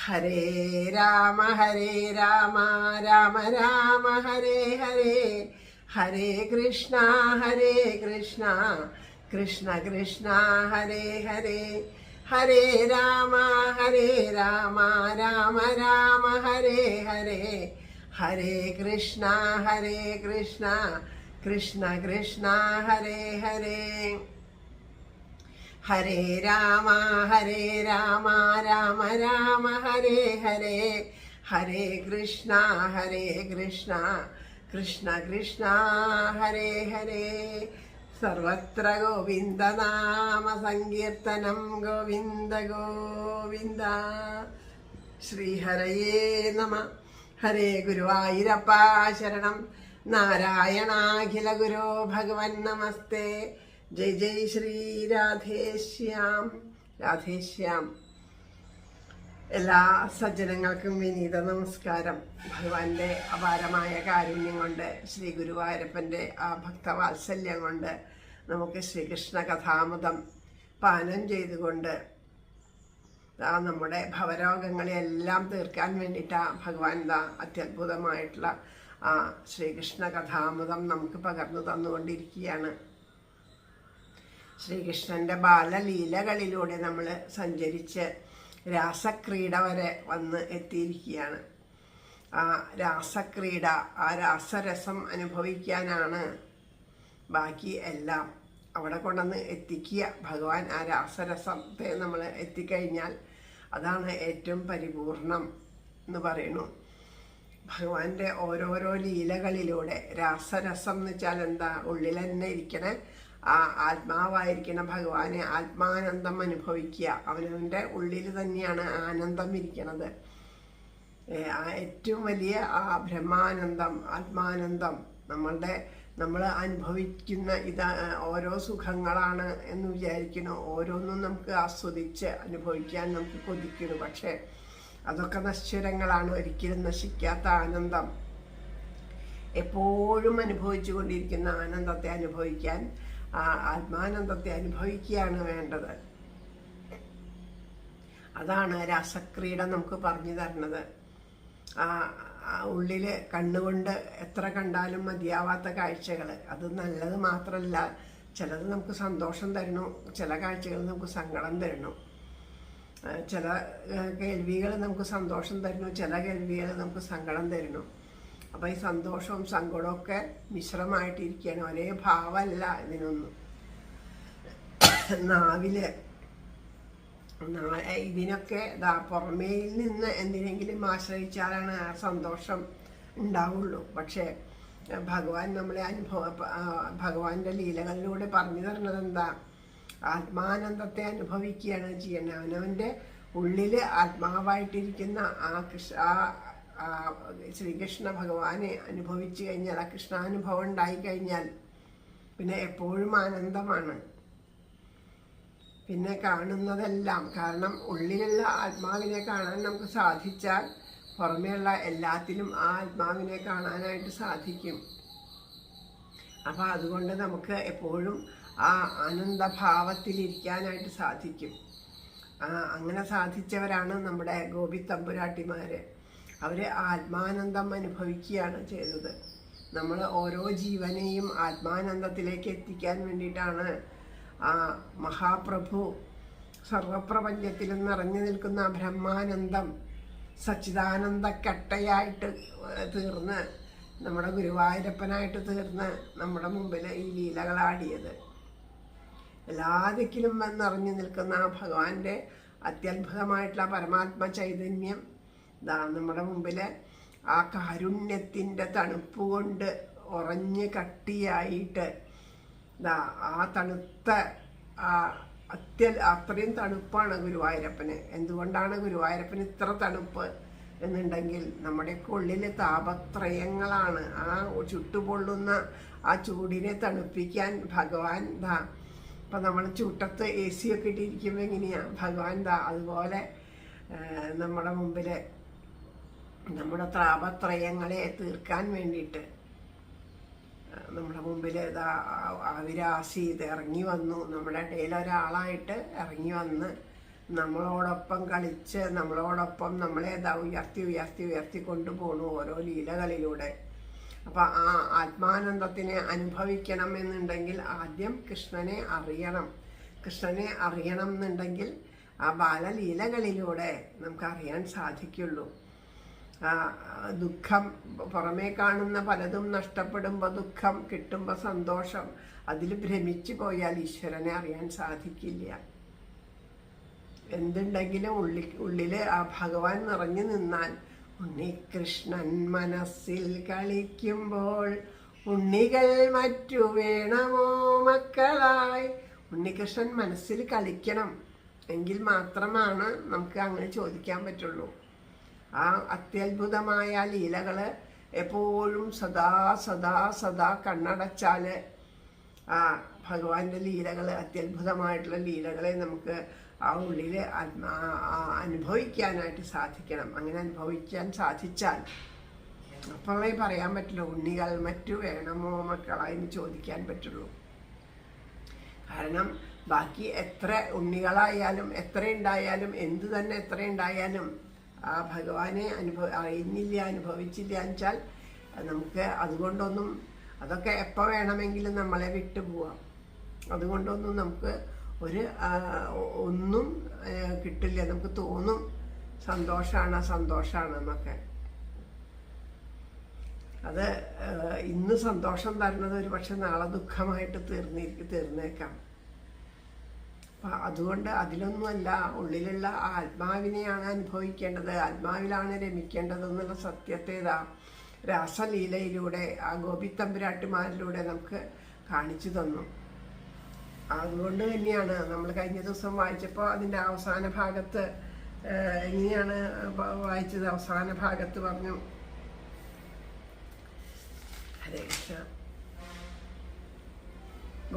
ഹരേ രാമ രാമ രാമ ഹരേ ഹരേ, ഹരേ കൃഷ്ണ കൃഷ്ണ കൃഷ്ണ ഹരേ ഹരേ, ഹരേ രാമ രാമ രാമ ഹരേ ഹരേ, ഹരേ കൃഷ്ണ കൃഷ്ണ കൃഷ്ണ ഹരേ ഹരേ, ഹരേ രാമ രാമ രാമ ഹരേ ഹരേ, ഹരേ കൃഷ്ണ കൃഷ്ണ കൃഷ്ണ ഹരേ ഹരേ. സർവത്ര ഗോവിന്ദനാമ സങ്കീർത്തനം, ഗോവിന്ദ ഗോവിന്ദ. ശ്രീഹരയേ നമ. ഹരേ ഗുരുവായൂരപ്പ ശരണം. നാരായണാഖില ഗുരോ ഭഗവൻ നമസ്തേ. ജയ് ജയ് ശ്രീ രാധേശ്യാം. രാധേശ്യാം. എല്ലാ സജ്ജനങ്ങൾക്കും വിനീത നമസ്കാരം. ഭഗവാന്റെ അപാരമായ കാരുണ്യം കൊണ്ട്, ശ്രീ ഗുരുവായൂരപ്പൻ്റെ ആ ഭക്തവാത്സല്യം കൊണ്ട് നമുക്ക് ശ്രീകൃഷ്ണ കഥാമൃതം പാനം ചെയ്തുകൊണ്ട് നമ്മുടെ ഭവരോഗങ്ങളെല്ലാം തീർക്കാൻ വേണ്ടിയിട്ടാണ് ഭഗവാൻ അത്യത്ഭുതമായിട്ടുള്ള ആ ശ്രീകൃഷ്ണ കഥാമൃതം നമുക്ക് പകർന്നു തന്നുകൊണ്ടിരിക്കുകയാണ്. ശ്രീകൃഷ്ണന്റെ ബാലലീലകളിലൂടെ നമ്മൾ സഞ്ചരിച്ച് രാസക്രീഡ വരെ വന്ന് എത്തിയിരിക്കുകയാണ്. ആ രാസക്രീഡ, ആ രാസരസം അനുഭവിക്കാനാണ് ബാക്കി എല്ലാം. അവിടെ കൊണ്ടുവന്ന് എത്തിക്കുക ഭഗവാൻ. ആ രാസരസത്തെ നമ്മൾ എത്തിക്കഴിഞ്ഞാൽ അതാണ് ഏറ്റവും പരിപൂർണം എന്ന് പറയുന്നു. ഭഗവാന്റെ ഓരോരോ ലീലകളിലൂടെ രാസരസം എന്ന് വെച്ചാൽ എന്താ? ഉള്ളിൽ തന്നെ ഇരിക്കണേ ആ ആത്മാവായിരിക്കണ ഭഗവാനെ ആത്മാനന്ദം അനുഭവിക്കുക. അവനവൻ്റെ ഉള്ളിൽ തന്നെയാണ് ആനന്ദം ഇരിക്കണത്. ഏറ്റവും വലിയ ആ ബ്രഹ്മാനന്ദം, ആത്മാനന്ദം നമ്മൾ അനുഭവിക്കുന്ന ഓരോ സുഖങ്ങളാണ് എന്ന് വിചാരിക്കുന്നു. ഓരോന്നും നമുക്ക് ആസ്വദിച്ച് അനുഭവിക്കാൻ നമുക്ക് കൊതിക്കുന്നു. പക്ഷെ അതൊക്കെ നശ്വരങ്ങളാണ്. ഒരിക്കലും നശിക്കാത്ത ആനന്ദം, എപ്പോഴും അനുഭവിച്ചു കൊണ്ടിരിക്കുന്ന ആനന്ദത്തെ അനുഭവിക്കാൻ, ആ ആത്മാനന്ദത്തെ അനുഭവിക്കുകയാണ് വേണ്ടത്. അതാണ് രാസക്രീഡ നമുക്ക് പറഞ്ഞു തരുന്നത്. ഉള്ളില് കണ്ണുകൊണ്ട് എത്ര കണ്ടാലും മതിയാവാത്ത കാഴ്ചകൾ, അത് നല്ലത് മാത്രമല്ല. ചിലത് നമുക്ക് സന്തോഷം തരുന്നു, ചില കാഴ്ചകൾ നമുക്ക് സങ്കടം തരുന്നു. ചില കേൾവികൾ നമുക്ക് സന്തോഷം തരുന്നു, ചില കേൾവികൾ നമുക്ക് സങ്കടം തരുന്നു. അപ്പം ഈ സന്തോഷവും സങ്കടമൊക്കെ മിശ്രമായിട്ടിരിക്കുകയാണ്. ഒരേ ഭാവമല്ല ഇതിനൊന്നും. ഇതിനൊക്കെ പുറമേയിൽ നിന്ന് എന്തിനെങ്കിലും ആശ്രയിച്ചാലാണ് ആ സന്തോഷം ഉണ്ടാവുള്ളൂ. പക്ഷേ ഭഗവാൻ നമ്മളെ ഭഗവാന്റെ ലീലകളിലൂടെ പറഞ്ഞു തരുന്നത് എന്താ? ആത്മാനന്ദത്തെ അനുഭവിക്കുകയാണ് ചെയ്യണത്. അവനവൻ്റെ ഉള്ളിൽ ആത്മാവായിട്ടിരിക്കുന്ന ആ ശ്രീകൃഷ്ണ ഭഗവാനെ അനുഭവിച്ചു കഴിഞ്ഞാൽ, ആ കൃഷ്ണാനുഭവം ഉണ്ടായിക്കഴിഞ്ഞാൽ പിന്നെ എപ്പോഴും ആനന്ദമാണ്. പിന്നെ കാണുന്നതെല്ലാം, കാരണം ഉള്ളിലുള്ള ആത്മാവിനെ കാണാൻ നമുക്ക് സാധിച്ചാൽ പുറമേയുള്ള എല്ലാത്തിലും ആ ആത്മാവിനെ കാണാനായിട്ട് സാധിക്കും. അപ്പം അതുകൊണ്ട് നമുക്ക് എപ്പോഴും ആ ആനന്ദഭാവത്തിലിരിക്കാനായിട്ട് സാധിക്കും. അങ്ങനെ സാധിച്ചവരാണ് നമ്മുടെ ഗോപി തമ്പുരാട്ടിമാര്. അവർ ആത്മാനന്ദം അനുഭവിക്കുകയാണ് ചെയ്തത്. നമ്മൾ ഓരോ ജീവനെയും ആത്മാനന്ദത്തിലേക്ക് എത്തിക്കാൻ വേണ്ടിയിട്ടാണ് ആ മഹാപ്രഭു സർവപ്രപഞ്ചത്തിലും നിറഞ്ഞു നിൽക്കുന്ന ബ്രഹ്മാനന്ദം സച്ചിദാനന്ദ കട്ടയായിട്ട് തീർന്ന്, നമ്മുടെ ഗുരുവായൂരപ്പനായിട്ട് തീർന്ന് നമ്മുടെ മുമ്പിൽ ഈ ലീലകളാടിയത്. എല്ലാ ദിക്കിലും നിറഞ്ഞു നിൽക്കുന്ന ആ ഭഗവാന്റെ അത്യത്ഭുതമായിട്ടുള്ള പരമാത്മ ചൈതന്യം നമ്മുടെ മുമ്പിൽ ആ കാരുണ്യത്തിൻ്റെ തണുപ്പ് കൊണ്ട് ഉറഞ്ഞ് കട്ടിയായിട്ട് ആ തണുത്ത അത്രയും തണുപ്പാണ് ഗുരുവായൂരപ്പന്. എന്തുകൊണ്ടാണ് ഗുരുവായൂരപ്പന് ഇത്ര തണുപ്പ് എന്നുണ്ടെങ്കിൽ, നമ്മുടെയൊക്കെ ഉള്ളിൽ താപത്രയങ്ങളാണ്. ആ ചുട്ടുപൊള്ളുന്ന ആ ചൂടിനെ തണുപ്പിക്കാൻ ഭഗവാൻ ഇപ്പം നമ്മൾ ചൂട്ടത്ത് AC ഒക്കെ ഇട്ടിരിക്കുമ്പോൾ എങ്ങനെയാണ് ഭഗവാൻ അതുപോലെ നമ്മുടെ മുമ്പിൽ നമ്മുടെ താപത്രയങ്ങളെ തീർക്കാൻ വേണ്ടിയിട്ട് നമ്മുടെ മുമ്പിൽ ആവിരാസി ഇത് ഇറങ്ങി വന്നു. നമ്മുടെ ഇടയിൽ ഒരാളായിട്ട് ഇറങ്ങി വന്ന് നമ്മളോടൊപ്പം കളിച്ച് നമ്മളോടൊപ്പം നമ്മളെ ഉയർത്തി ഉയർത്തി ഉയർത്തി കൊണ്ടുപോകണു ഓരോ ലീലകളിലൂടെ. അപ്പം ആ ആത്മാനന്ദത്തിനെ അനുഭവിക്കണം എന്നുണ്ടെങ്കിൽ ആദ്യം കൃഷ്ണനെ അറിയണം. കൃഷ്ണനെ അറിയണം എന്നുണ്ടെങ്കിൽ ആ ബാലലീലകളിലൂടെ നമുക്ക് അറിയാൻ സാധിക്കുള്ളൂ. ദുഃഖം, പുറമേ കാണുന്ന പലതും നഷ്ടപ്പെടുമ്പോൾ ദുഃഖം, കിട്ടുമ്പോൾ സന്തോഷം, അതിൽ ഭ്രമിച്ചു പോയാൽ ഈശ്വരനെ അറിയാൻ സാധിക്കില്ല. എന്തുണ്ടെങ്കിലും ഉള്ളില് ആ ഭഗവാൻ നിറഞ്ഞു നിന്നാൽ, ഉണ്ണികൃഷ്ണൻ മനസ്സിൽ കളിക്കുമ്പോൾ ഉണ്ണികൾ മറ്റു വേണമോ മക്കളായി. ഉണ്ണികൃഷ്ണൻ മനസ്സിൽ കളിക്കണം എങ്കിൽ മാത്രമാണ് നമുക്ക് അങ്ങനെ ചോദിക്കാൻ പറ്റുള്ളൂ. ആ അത്യത്ഭുതമായ ലീലകള് എപ്പോഴും സദാ സദാ സദാ കണ്ണടച്ചാല് ആ ഭഗവാന്റെ ലീലകള്, അത്യത്ഭുതമായിട്ടുള്ള ലീലകളെ നമുക്ക് ആ ഉള്ളില് അനുഭവിക്കാനായിട്ട് സാധിക്കണം. അങ്ങനെ അനുഭവിക്കാൻ സാധിച്ചാൽ അപ്പോഴേ പറയാൻ പറ്റുള്ളൂ ഉണ്ണികൾ മറ്റു വേണമോ മക്കളായി ചോദിക്കാൻ പറ്റുള്ളൂ. കാരണം ബാക്കി എത്ര ഉണ്ണികളായാലും എത്ര ഉണ്ടായാലും എന്തു തന്നെ എത്ര ഉണ്ടായാലും ആ ഭഗവാനെ അറിയുന്നില്ല, അനുഭവിച്ചില്ല എന്നുവെച്ചാൽ നമുക്ക് അതുകൊണ്ടൊന്നും, അതൊക്കെ എപ്പോൾ വേണമെങ്കിലും നമ്മളെ വിട്ടുപോവാം. അതുകൊണ്ടൊന്നും നമുക്ക് ഒന്നും കിട്ടില്ല. നമുക്ക് തോന്നും സന്തോഷമാണ് എന്നൊക്കെ. അത് ഇന്ന് സന്തോഷം തരുന്നത് ഒരു പക്ഷെ നാളെ ദുഃഖമായിട്ട് തീർന്നേക്കാം. അപ്പം അതുകൊണ്ട് അതിലൊന്നുമല്ല, ഉള്ളിലുള്ള ആത്മാവിനെയാണ് അനുഭവിക്കേണ്ടത്, ആത്മാവിലാണ് രമിക്കേണ്ടത് എന്നുള്ള സത്യത്തെ രാസലീലയിലൂടെ ആ ഗോപിത്തമ്പുരാട്ടിമാരിലൂടെ നമുക്ക് കാണിച്ചു തന്നു. അതുകൊണ്ട് തന്നെയാണ് നമ്മൾ കഴിഞ്ഞ ദിവസം വായിച്ചപ്പോൾ അതിൻ്റെ അവസാന ഭാഗത്ത് എങ്ങനെയാണ് വായിച്ചത്? അവസാന ഭാഗത്ത് പറഞ്ഞു, ഹരേ കൃഷ്ണ,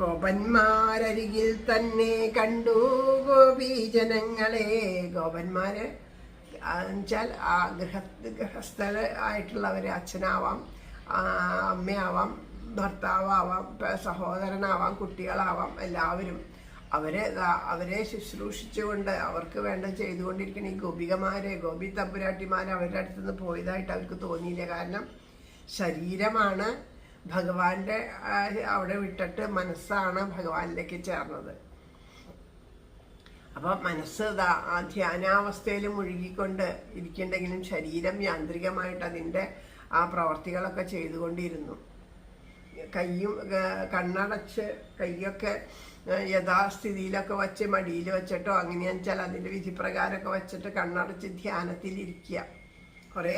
ഗോപന്മാരരികിൽ തന്നെ കണ്ടു ഗോപീജനങ്ങളെ. ഗോപന്മാര് എന്നുവെച്ചാൽ ആ ഗൃഹസ്ഥ ആയിട്ടുള്ളവര്, അച്ഛനാവാം, അമ്മയാവാം, ഭർത്താവാം, സഹോദരനാവാം, കുട്ടികളാവാം, എല്ലാവരും അവരെ ശുശ്രൂഷിച്ചുകൊണ്ട് അവർക്ക് വേണ്ട ചെയ്തുകൊണ്ടിരിക്കുന്ന ഈ ഗോപി തമ്പുരാട്ടിമാര് അവരുടെ അടുത്തുനിന്ന് പോയതായിട്ട് അവർക്ക് തോന്നിയില്ല. കാരണം ശരീരമാണ് ഭഗവാന്റെ അവിടെ വിട്ടിട്ട് മനസ്സാണ് ഭഗവാനിലേക്ക് ചേർന്നത്. അപ്പൊ മനസ്സ് ആ ധ്യാനാവസ്ഥയിൽ മുഴുകിക്കൊണ്ട് ഇരിക്കണ്ടെങ്കിലും ശരീരം യാന്ത്രികമായിട്ട് അതിൻ്റെ ആ പ്രവർത്തികളൊക്കെ ചെയ്തുകൊണ്ടിരുന്നു. കയ്യും കണ്ണടച്ച് കൈയൊക്കെ യഥാസ്ഥിതിയിലൊക്കെ വെച്ച് മടിയിൽ വെച്ചിട്ടോ അങ്ങനെയാണെന്ന് വെച്ചാൽ അതിൻ്റെ വിധിപ്രകാരമൊക്കെ വെച്ചിട്ട് കണ്ണടച്ച് ധ്യാനത്തിലിരിക്കുക.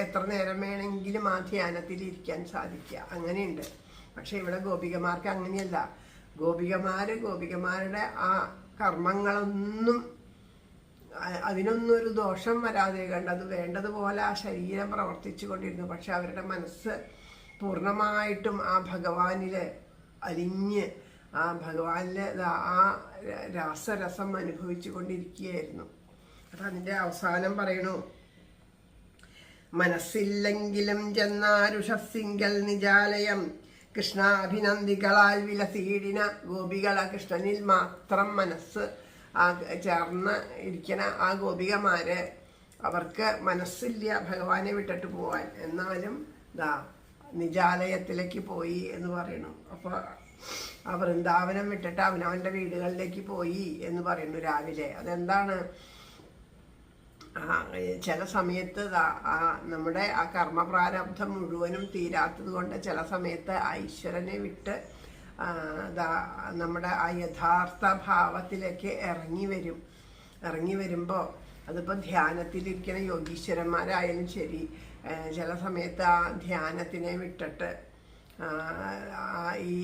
എത്ര നേരം വേണമെങ്കിലും ആ ധ്യാനത്തിലിരിക്കാൻ സാധിക്കുക, അങ്ങനെയുണ്ട്. പക്ഷെ ഇവിടെ ഗോപികമാർക്ക് അങ്ങനെയല്ല. ഗോപികമാരുടെ ആ കർമ്മങ്ങളൊന്നും അതിനൊന്നും ഒരു ദോഷം വരാതെ കണ്ടത് വേണ്ടതുപോലെ ആ ശരീരം പ്രവർത്തിച്ചു കൊണ്ടിരുന്നു. പക്ഷെ അവരുടെ മനസ്സ് പൂർണ്ണമായിട്ടും ആ ഭഗവാനില് അലിഞ്ഞ് ആ ഭഗവാനില് ആ രാസരസം അനുഭവിച്ചു കൊണ്ടിരിക്കുകയായിരുന്നു. അപ്പം അതിൻ്റെ അവസാനം പറയണു, മനസ്സില്ലെങ്കിലും ചെന്നാരുഷസിങ്കൽ നിജാലയം കൃഷ്ണാഭിനന്ദികളാൽ വിലസീടിന ഗോപികള. കൃഷ്ണനിൽ മാത്രം മനസ്സ് ചേർന്ന് ഇരിക്കണ ആ ഗോപികമാര്, അവർക്ക് മനസ്സില്ല ഭഗവാനെ വിട്ടിട്ട് പോവാൻ. എന്നാലും നിജാലയത്തിലേക്ക് പോയി എന്ന് പറയുന്നു. അപ്പോൾ ആ വൃന്ദാവനം വിട്ടിട്ട് അവനവൻ്റെ വീടുകളിലേക്ക് പോയി എന്ന് പറയുന്നു രാവിലെ. അതെന്താണ്? ചില സമയത്ത് നമ്മുടെ ആ കർമ്മപ്രാരബ്ധം മുഴുവനും തീരാത്തത് കൊണ്ട് ചില സമയത്ത് ഈശ്വരനെ വിട്ട് നമ്മുടെ ആ യഥാർത്ഥ ഭാവത്തിലേക്ക് ഇറങ്ങി വരുമ്പോൾ അതിപ്പോൾ ധ്യാനത്തിലിരിക്കുന്ന യോഗീശ്വരന്മാരായാലും ശരി, ചില സമയത്ത് ആ ധ്യാനത്തിനെ വിട്ടിട്ട് ഈ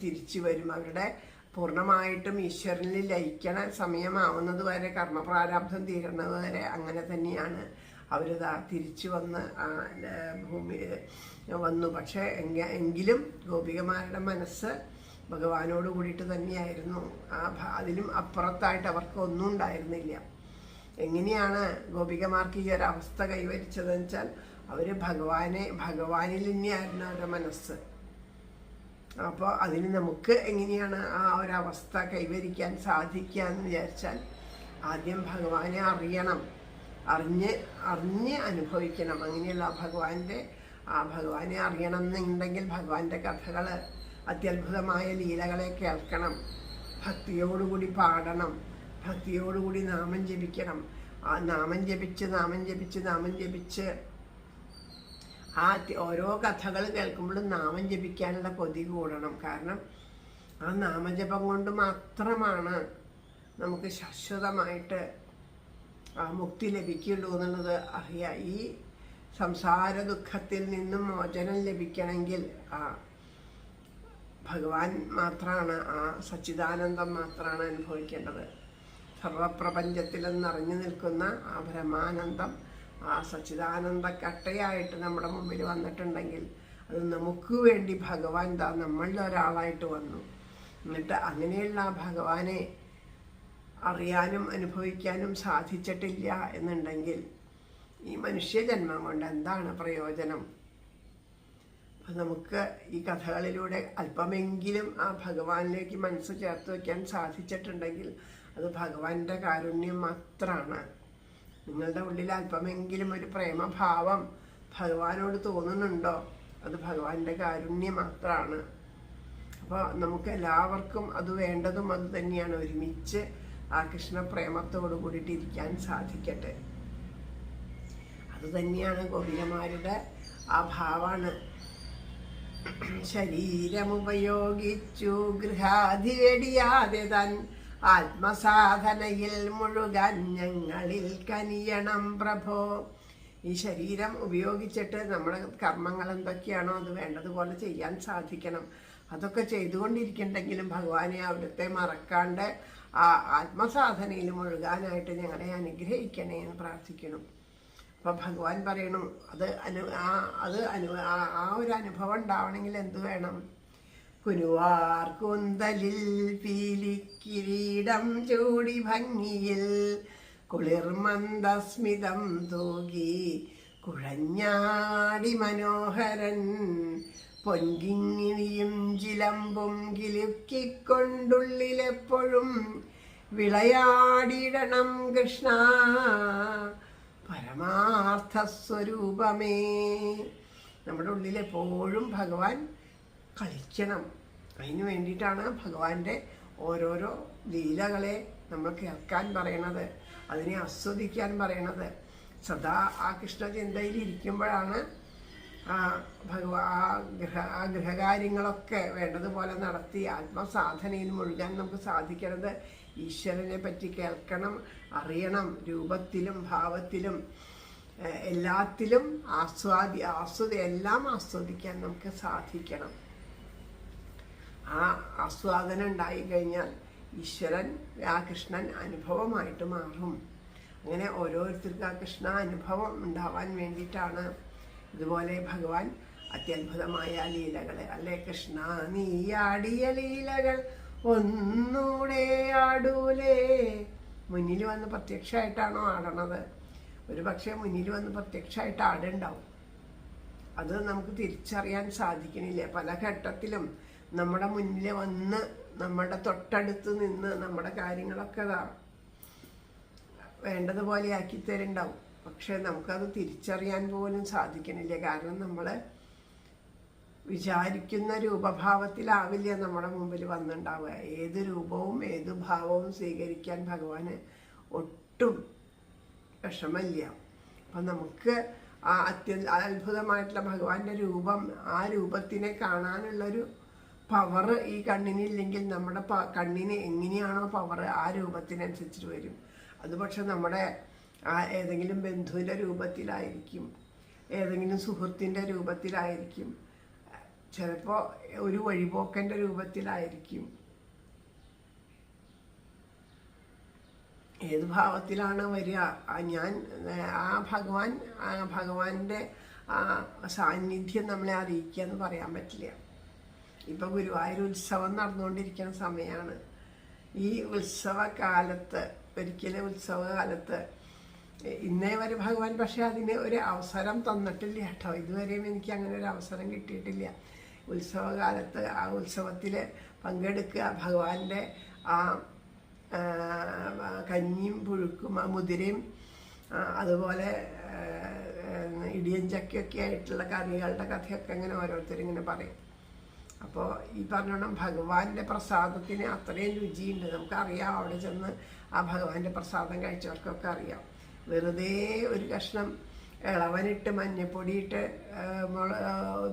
തിരിച്ചു വരും. അവരുടെ പൂർണ്ണമായിട്ടും ഈശ്വരനിൽ ലയിക്കണ സമയമാവുന്നത് വരെ, കർമ്മപ്രാരബ്ധം തീരുന്നത് വരെ അങ്ങനെ തന്നെയാണ് അവരിതാ തിരിച്ചു വന്ന് ഭൂമി വന്നു. പക്ഷെ എങ്കിലും ഗോപികമാരുടെ മനസ്സ് ഭഗവാനോട് കൂടിയിട്ട് തന്നെയായിരുന്നു. അതിലും അപ്പുറത്തായിട്ട് അവർക്ക് ഒന്നും ഉണ്ടായിരുന്നില്ല. എങ്ങനെയാണ് ഗോപികമാർക്ക് ഈ ഒരു അവസ്ഥ കൈവരിച്ചതെന്ന് വെച്ചാൽ അവര് ഭഗവാനിൽ തന്നെയായിരുന്നു അവരുടെ മനസ്സ്. അപ്പോൾ അതിന് നമുക്ക് എങ്ങനെയാണ് ആ ഒരവസ്ഥ കൈവരിക്കാൻ സാധിക്കുക എന്ന് വിചാരിച്ചാൽ ആദ്യം ഭഗവാനെ അറിയണം, അറിഞ്ഞ് അനുഭവിക്കണം. അങ്ങനെയുള്ള ഭഗവാനെ അറിയണം എന്നുണ്ടെങ്കിൽ ഭഗവാന്റെ കഥകൾ, അത്യത്ഭുതമായ ലീലകളെ കേൾക്കണം, ഭക്തിയോടുകൂടി പാടണം, ഭക്തിയോടുകൂടി നാമം ജപിക്കണം. ആ നാമം ജപിച്ച് ആ ഓരോ കഥകൾ കേൾക്കുമ്പോഴും നാമം ജപിക്കാനുള്ള കൊതി കൂടണം. കാരണം ആ നാമജപം കൊണ്ട് മാത്രമാണ് നമുക്ക് ശാശ്വതമായിട്ട് ആ മുക്തി ലഭിക്കുള്ളൂ എന്നുള്ളത് അറിയാം. ഈ സംസാര ദുഃഖത്തിൽ നിന്നും മോചനം ലഭിക്കണമെങ്കിൽ ആ ഭഗവാൻ മാത്രമാണ്, ആ സച്ചിദാനന്ദം മാത്രമാണ് അനുഭവിക്കേണ്ടത്. സർവപ്രപഞ്ചത്തിൽ നിറഞ്ഞു നിൽക്കുന്ന ആ ബ്രഹ്മാനന്ദം, ആ സച്ചിദാനന്ദ കട്ടയായിട്ട് നമ്മുടെ മുമ്പിൽ വന്നിട്ടുണ്ടെങ്കിൽ അത് നമുക്ക് വേണ്ടി ഭഗവാൻ നമ്മളിൽ ഒരാളായിട്ട് വന്നു. എന്നിട്ട് അങ്ങനെയുള്ള ആ ഭഗവാനെ അറിയാനും അനുഭവിക്കാനും സാധിച്ചിട്ടില്ല എന്നുണ്ടെങ്കിൽ ഈ മനുഷ്യജന്മം കൊണ്ട് എന്താണ് പ്രയോജനം? അപ്പം നമുക്ക് ഈ കഥകളിലൂടെ അല്പമെങ്കിലും ആ ഭഗവാനിലേക്ക് മനസ്സ് ചേർത്ത് വയ്ക്കാൻ സാധിച്ചിട്ടുണ്ടെങ്കിൽ അത് ഭഗവാന്റെ കാരുണ്യം മാത്രമാണ്. നിങ്ങളുടെ ഉള്ളിൽ അല്പമെങ്കിലും ഒരു പ്രേമഭാവം ഭഗവാനോട് തോന്നുന്നുണ്ടോ? അത് ഭഗവാന്റെ കാരുണ്യം മാത്രമാണ്. അപ്പോൾ നമുക്ക് എല്ലാവർക്കും അത് വേണ്ടതും അത് തന്നെയാണ്. ഒരുമിച്ച് ആ കൃഷ്ണപ്രേമത്തോടു കൂടിയിട്ട് ഇരിക്കാൻ സാധിക്കട്ടെ. അത് തന്നെയാണ് ഗോപികമാരുടെ ആ ഭാവമാണ്. ശരീരമുപയോഗിച്ചു ഗൃഹാധിവെടിയാതെ തൻ ആത്മസാധനയിൽ മുഴുകാൻ ഞങ്ങളിൽ കനിയണം പ്രഭോ. ഈ ശരീരം ഉപയോഗിച്ചിട്ട് നമ്മുടെ കർമ്മങ്ങൾ എന്തൊക്കെയാണോ അത് വേണ്ടതുപോലെ ചെയ്യാൻ സാധിക്കണം. അതൊക്കെ ചെയ്തുകൊണ്ടിരിക്കണ്ടെങ്കിലും ഭഗവാനെ അവിടുത്തെ മറക്കാണ്ട് ആ ആത്മസാധനയിൽ മുഴുകാനായിട്ട് ഞങ്ങളെ അനുഗ്രഹിക്കണേ എന്ന് പ്രാർത്ഥിക്കണം. അപ്പം ഭഗവാൻ പറയണു ആ ഒരു അനുഭവം ഉണ്ടാവണമെങ്കിൽ എന്ത് വേണം? കുനുവാർ കൂന്തലിൽ പീലിക്കിരീടം ചൂടി ഭംഗിയിൽ കുളിർമന്ദസ്മിതം തൂകി കുഴഞ്ഞാടി മനോഹരൻ പൊൻകിങ്ങിണിയും ചിലമ്പും കിലുക്കിക്കൊണ്ടുള്ളിലെപ്പോഴും വിളയാടിയിടണം കൃഷ്ണ പരമാർത്ഥ സ്വരൂപമേ. നമ്മുടെ ഉള്ളിൽ എപ്പോഴും ഭഗവാൻ കളിക്കണം. അതിന് വേണ്ടിയിട്ടാണ് ഭഗവാന്റെ ഓരോരോ ലീലകളെ നമ്മൾ കേൾക്കാൻ പറയണത്, അതിനെ ആസ്വദിക്കാൻ പറയണത്. സദാ ആ കൃഷ്ണചിന്തയിൽ ഇരിക്കുമ്പോഴാണ് ആ ഗൃഹകാര്യങ്ങളൊക്കെ വേണ്ടതുപോലെ നടത്തി ആത്മസാധനയിൽ മുഴുകാൻ നമുക്ക് സാധിക്കണത്. ഈശ്വരനെ പറ്റി കേൾക്കണം, അറിയണം, രൂപത്തിലും ഭാവത്തിലും എല്ലാത്തിലും എല്ലാം ആസ്വദിക്കാൻ നമുക്ക് സാധിക്കണം. ആ ആസ്വാദനം ഉണ്ടായി കഴിഞ്ഞാൽ ഈശ്വരൻ ആ കൃഷ്ണൻ അനുഭവമായിട്ട് മാറും. അങ്ങനെ ഓരോരുത്തർക്കും ആ കൃഷ്ണ അനുഭവം ഉണ്ടാവാൻ വേണ്ടിയിട്ടാണ് ഇതുപോലെ ഭഗവാൻ അത്യത്ഭുതമായ ലീലകൾ, അല്ലേ? കൃഷ്ണ നീ ആടിയ ലീലകൾ ഒന്നൂടെ ആടൂലേ. മുന്നിൽ വന്ന് പ്രത്യക്ഷമായിട്ടാണോ ആടണത്? ഒരു പക്ഷേ മുന്നിൽ വന്ന് പ്രത്യക്ഷമായിട്ട് ആടുണ്ടാവും. അത് നമുക്ക് തിരിച്ചറിയാൻ സാധിക്കണില്ല. പല ഘട്ടത്തിലും നമ്മുടെ മുന്നിൽ വന്ന് നമ്മുടെ തൊട്ടടുത്ത് നിന്ന് നമ്മുടെ കാര്യങ്ങളൊക്കെ വേണ്ടതുപോലെ ആക്കി തരുന്നുണ്ടാവും. പക്ഷെ നമുക്കത് തിരിച്ചറിയാൻ പോലും സാധിക്കണില്ല. കാരണം നമ്മൾ വിചാരിക്കുന്ന രൂപഭാവത്തിലാവില്ല നമ്മുടെ മുമ്പിൽ വന്നിട്ടുണ്ടാവുക. ഏത് രൂപവും ഏത് ഭാവവും സ്വീകരിക്കാൻ ഭഗവാന് ഒട്ടും വിഷമമില്ല. അപ്പം നമുക്ക് ആ അത്ഭുതമായിട്ടുള്ള ഭഗവാന്റെ രൂപം, ആ രൂപത്തിനെ കാണാനുള്ളൊരു പവർ ഈ കണ്ണിനില്ലെങ്കിൽ നമ്മുടെ കണ്ണിന് എങ്ങനെയാണോ പവർ ആ രൂപത്തിനനുസരിച്ചിട്ട് വരും. അത് പക്ഷെ നമ്മുടെ ഏതെങ്കിലും ബന്ധുവിൻ്റെ രൂപത്തിലായിരിക്കും, ഏതെങ്കിലും സുഹൃത്തിൻ്റെ രൂപത്തിലായിരിക്കും, ചിലപ്പോൾ ഒരു വഴിപോക്കൻ്റെ രൂപത്തിലായിരിക്കും. ഏത് ഭാവത്തിലാണ് വരിക? ഭഗവാന്റെ സാന്നിധ്യം നമ്മളെ അറിയിക്കുക എന്ന് പറയാൻ പറ്റില്ല. ഇപ്പം ഗുരുവായൂർ ഉത്സവം നടന്നുകൊണ്ടിരിക്കുന്ന സമയമാണ്. ഈ ഉത്സവകാലത്ത് ഇന്നേ വരെ ഭഗവാൻ പക്ഷെ അതിന് ഒരു അവസരം തന്നിട്ടില്ല കേട്ടോ. ഇതുവരെയും എനിക്ക് അങ്ങനെ ഒരു അവസരം കിട്ടിയിട്ടില്ല. ഉത്സവകാലത്ത് ആ ഉത്സവത്തിൽ പങ്കെടുക്കുക, ഭഗവാന്റെ ആ കഞ്ഞിയും പുഴുക്കും മുതിരയും അതുപോലെ ഇടിയൻ ചക്കയൊക്കെ ആയിട്ടുള്ള കറികളുടെ കഥയൊക്കെ ഇങ്ങനെ ഓരോരുത്തരിങ്ങനെ പറയും. അപ്പോൾ ഈ പറഞ്ഞോണം ഭഗവാന്റെ പ്രസാദത്തിന് അത്രയും രുചിയുണ്ട്. നമുക്കറിയാം, അവിടെ ചെന്ന് ആ ഭഗവാന്റെ പ്രസാദം കഴിച്ചവർക്കൊക്കെ അറിയാം. വെറുതെ ഒരു കഷ്ണം ഇളവനിട്ട് മഞ്ഞപ്പൊടിയിട്ട്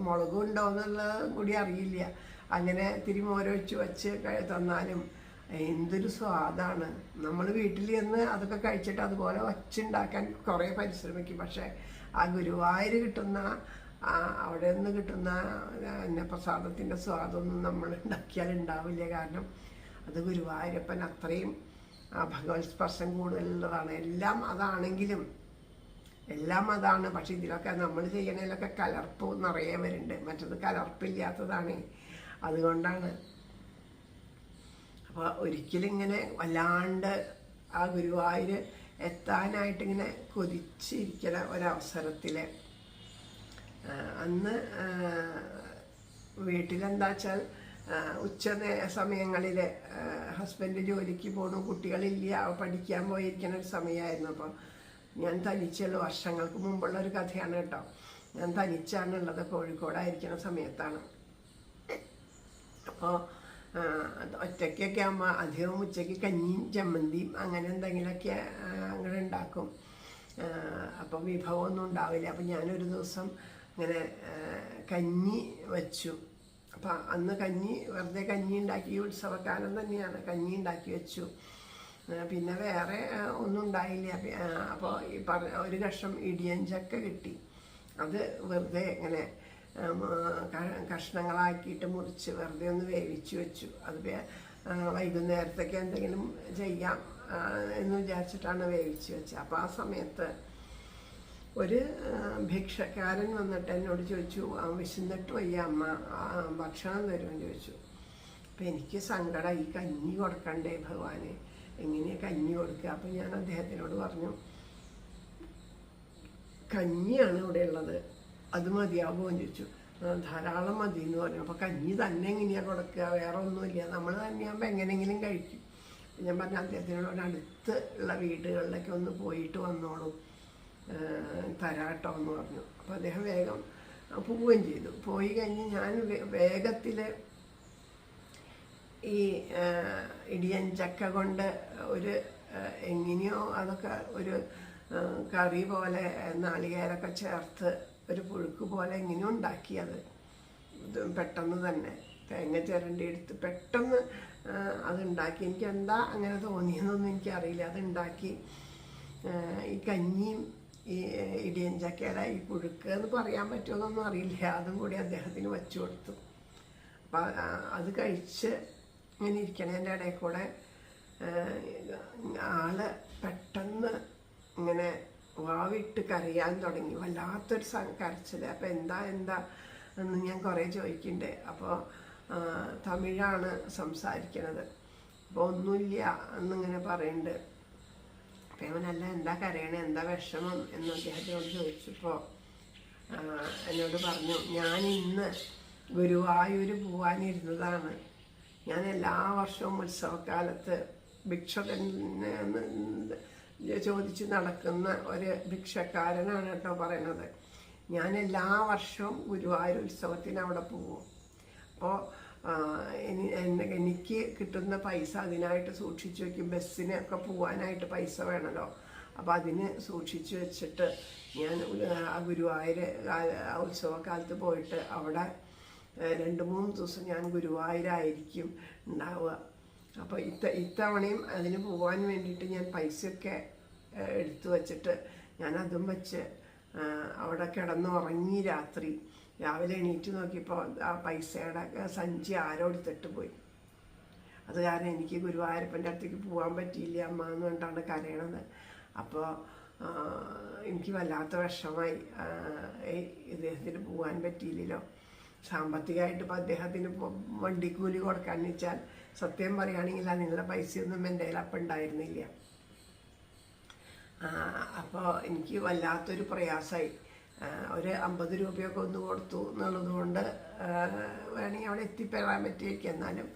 മുളകും ഉണ്ടോ എന്നുള്ളത് കൂടി അറിയില്ല, അങ്ങനെ ഇത്തിരി മോരൊഴിച്ച് വെച്ച് തന്നാലും എന്തൊരു സ്വാദാണ്. നമ്മൾ വീട്ടിൽ നിന്ന് അതൊക്കെ കഴിച്ചിട്ട് അതുപോലെ വച്ചുണ്ടാക്കാൻ കുറേ പരിശ്രമിക്കും. പക്ഷേ ആ ഗുരുവായൂർ കിട്ടുന്ന അവിടെ നിന്ന് കിട്ടുന്ന പ്രസാദത്തിൻ്റെ സ്വാദൊന്നും നമ്മൾ ഉണ്ടാക്കിയാൽ ഉണ്ടാവില്ല. കാരണം അത് ഗുരുവായൂരപ്പൻ അത്രയും ഭഗവത് സ്പർശം കൂടുതലുള്ളതാണ്. എല്ലാം അതാണെങ്കിലും എല്ലാം അതാണ്. പക്ഷെ ഇതിലൊക്കെ നമ്മൾ ചെയ്യണതിലൊക്കെ കലർപ്പ് നിറയെ വരുന്നുണ്ട്. മറ്റത് കലർപ്പില്ലാത്തതാണ്. അതുകൊണ്ടാണ്. അപ്പോൾ ഒരിക്കലും ഇങ്ങനെ വല്ലാണ്ട് ആ ഗുരുവായൂർ എത്താനായിട്ടിങ്ങനെ കൊതിച്ചിരിക്കുന്ന ഒരവസരത്തിൽ അന്ന് വീട്ടിലെന്താ വെച്ചാൽ ഉച്ച സമയങ്ങളിൽ ഹസ്ബൻഡ് ജോലിക്ക് പോകണു, കുട്ടികളില്ല, പഠിക്കാൻ പോയിരിക്കുന്ന ഒരു സമയമായിരുന്നു. അപ്പോൾ ഞാൻ തനിച്ചുള്ള വർഷങ്ങൾക്ക് മുമ്പുള്ള ഒരു കഥയാണ് കേട്ടോ. ഞാൻ തനിച്ചാണുള്ളത്, കോഴിക്കോടായിരിക്കുന്ന സമയത്താണ്. അപ്പോൾ ഒറ്റയ്ക്കൊക്കെ ആകുമ്പോൾ അധികം ഉച്ചയ്ക്ക് കഞ്ഞിയും ചമ്മന്തിയും അങ്ങനെ എന്തെങ്കിലുമൊക്കെ അങ്ങനെ ഉണ്ടാക്കും. അപ്പം വിഭവമൊന്നും ഉണ്ടാവില്ല. അപ്പം ഞാനൊരു ദിവസം ഇങ്ങനെ കഞ്ഞി വെച്ചു. അപ്പം അന്ന് വെറുതെ കഞ്ഞി ഉണ്ടാക്കി, ഉത്സവകാലം തന്നെയാണ്, കഞ്ഞി ഉണ്ടാക്കി വെച്ചു. പിന്നെ വേറെ ഒന്നും ഉണ്ടായില്ല. അപ്പോൾ ഈ ഒരു കഷ്ണം ഇടിയൻ ചക്ക കിട്ടി. അത് വെറുതെ ഇങ്ങനെ കഷ്ണങ്ങളാക്കിയിട്ട് മുറിച്ച് വെറുതെ ഒന്ന് വേവിച്ച് വെച്ചു. അത് വൈകുന്നേരത്തേക്ക് എന്തെങ്കിലും ചെയ്യാം എന്ന് വിചാരിച്ചിട്ടാണ് വേവിച്ച് വെച്ചത്. അപ്പോൾ ആ സമയത്ത് ഒരു ഭിക്ഷക്കാരൻ വന്നിട്ട് എന്നോട് ചോദിച്ചു, വിശന്നിട്ട് വയ്യ അമ്മ, ഭക്ഷണം തരുമെന്ന് ചോദിച്ചു. അപ്പം എനിക്ക് സങ്കടം, ഈ കഞ്ഞി കൊടുക്കണ്ടേ ഭഗവാനെ, എങ്ങനെയാണ് കഞ്ഞി കൊടുക്കുക? അപ്പം ഞാൻ അദ്ദേഹത്തിനോട് പറഞ്ഞു, കഞ്ഞിയാണ് ഇവിടെ ഉള്ളത്, അത് മതിയാവുമോ എന്ന് ചോദിച്ചു. ധാരാളം മതി എന്ന് പറഞ്ഞു. അപ്പോൾ കഞ്ഞി തന്നെ എങ്ങനെയാണ് കൊടുക്കുക, വേറെ ഒന്നുമില്ല, നമ്മൾ തന്നെയാകുമ്പോൾ എങ്ങനെയെങ്കിലും കഴിക്കും. ഞാൻ പറഞ്ഞു അദ്ദേഹത്തിനോട് അടുത്ത് ഉള്ള വീടുകളിലൊക്കെ ഒന്ന് പോയിട്ട് വന്നോളൂ, തരാട്ടോ എന്ന് പറഞ്ഞു. അപ്പോൾ അദ്ദേഹം വേഗം പോവുകയും ചെയ്തു. പോയി കഴിഞ്ഞ് ഞാൻ വേഗത്തിൽ ഈ ഇടിയൻ ചക്ക കൊണ്ട് ഒരു എങ്ങനെയോ അതൊക്കെ ഒരു കറി പോലെ നാളികേരമൊക്കെ ചേർത്ത് ഒരു പുഴുക്ക് പോലെ എങ്ങനെയോ ഉണ്ടാക്കിയത്. പെട്ടെന്ന് തന്നെ തേങ്ങ ചിരണ്ടി എടുത്ത് പെട്ടെന്ന് അതുണ്ടാക്കി. എനിക്ക് എന്താ അങ്ങനെ തോന്നിയെന്നൊന്നും എനിക്കറിയില്ല. അതുണ്ടാക്കി ഈ കഞ്ഞിയും ഈ ഇടിയൻ ചക്കയുടെ ഈ പുഴുക്ക് എന്ന് പറയാൻ പറ്റുമെന്നൊന്നും അറിയില്ല, അതും കൂടി അദ്ദേഹത്തിന് വച്ചു കൊടുത്തു. അപ്പം അത് കഴിച്ച് ഇങ്ങനെ ഇരിക്കണതിൻ്റെ ഇടയിൽ കൂടെ ആള് പെട്ടെന്ന് ഇങ്ങനെ വാവിട്ട് കരയാൻ തുടങ്ങി, വല്ലാത്തൊരു കരച്ചിൽ. അപ്പം എന്താ എന്ന് ഞാൻ കുറേ ചോദിക്കുന്നുണ്ട്. അപ്പോൾ തമിഴാണ് സംസാരിക്കണത്. അപ്പോൾ ഒന്നുമില്ല എന്നിങ്ങനെ പറയുന്നുണ്ട്. അപ്പം അവനല്ല എന്താ കരയണേ, എന്താ വിഷമം എന്ന് അദ്ദേഹത്തിനോട് ചോദിച്ചപ്പോൾ എന്നോട് പറഞ്ഞു, ഞാൻ ഇന്ന് ഗുരുവായൂർ പോകാനിരുന്നതാണ്. ഞാൻ എല്ലാ വർഷവും ഉത്സവകാലത്ത് ചോദിച്ച് നടക്കുന്ന ഒരു ഭിക്ഷക്കാരനാണ് കേട്ടോ പറയണത്. ഞാൻ എല്ലാ വർഷവും ഗുരുവായൂർ ഉത്സവത്തിന് അവിടെ പോകും. അപ്പോൾ എനിക്ക് കിട്ടുന്ന പൈസ അതിനായിട്ട് സൂക്ഷിച്ചു വയ്ക്കും. ബസ്സിനൊക്കെ പോകാനായിട്ട് പൈസ വേണമല്ലോ. അപ്പോൾ അതിന് സൂക്ഷിച്ചു വെച്ചിട്ട് ഞാൻ ആ ഗുരുവായൂർ ഉത്സവകാലത്ത് പോയിട്ട് അവിടെ 2-3 ദിവസം ഞാൻ ഗുരുവായൂരായിരിക്കും ഉണ്ടാവുക. അപ്പോൾ ഇത്തവണയും അതിന് പോകാൻ വേണ്ടിയിട്ട് ഞാൻ പൈസയൊക്കെ എടുത്തു വച്ചിട്ട് ഞാൻ അതും വെച്ച് അവിടെ കിടന്നുറങ്ങി. രാവിലെ എണീറ്റ് നോക്കിയപ്പോൾ ആ പൈസയുടെ സഞ്ചി ആരോ എടുത്തിട്ട് പോയി. അത് കാരണം എനിക്ക് ഗുരുവായൂരപ്പൻ്റെ അടുത്തേക്ക് പോകാൻ പറ്റിയില്ല അമ്മ എന്ന് പറഞ്ഞിട്ടാണ് കരയണത്. അപ്പോൾ എനിക്ക് വല്ലാത്ത വിഷമായി, ഇദ്ദേഹത്തിന് പോകാൻ പറ്റിയില്ലല്ലോ. സാമ്പത്തികമായിട്ട് ഇപ്പോൾ അദ്ദേഹത്തിന് വണ്ടിക്കൂലി കൊടുക്കാന്ന് വെച്ചാൽ സത്യം പറയുകയാണെങ്കിൽ അതിനുള്ള പൈസയൊന്നും എൻ്റെ കയ്യിൽ അപ്പം ഉണ്ടായിരുന്നില്ല. അപ്പോൾ എനിക്ക് വല്ലാത്തൊരു പ്രയാസമായി. ഒരു 50 രൂപയൊക്കെ ഒന്ന് കൊടുത്തു എന്നുള്ളത് കൊണ്ട് വേണമെങ്കിൽ അവിടെ എത്തിപ്പെടാൻ പറ്റിയിരിക്കും. എന്നാലും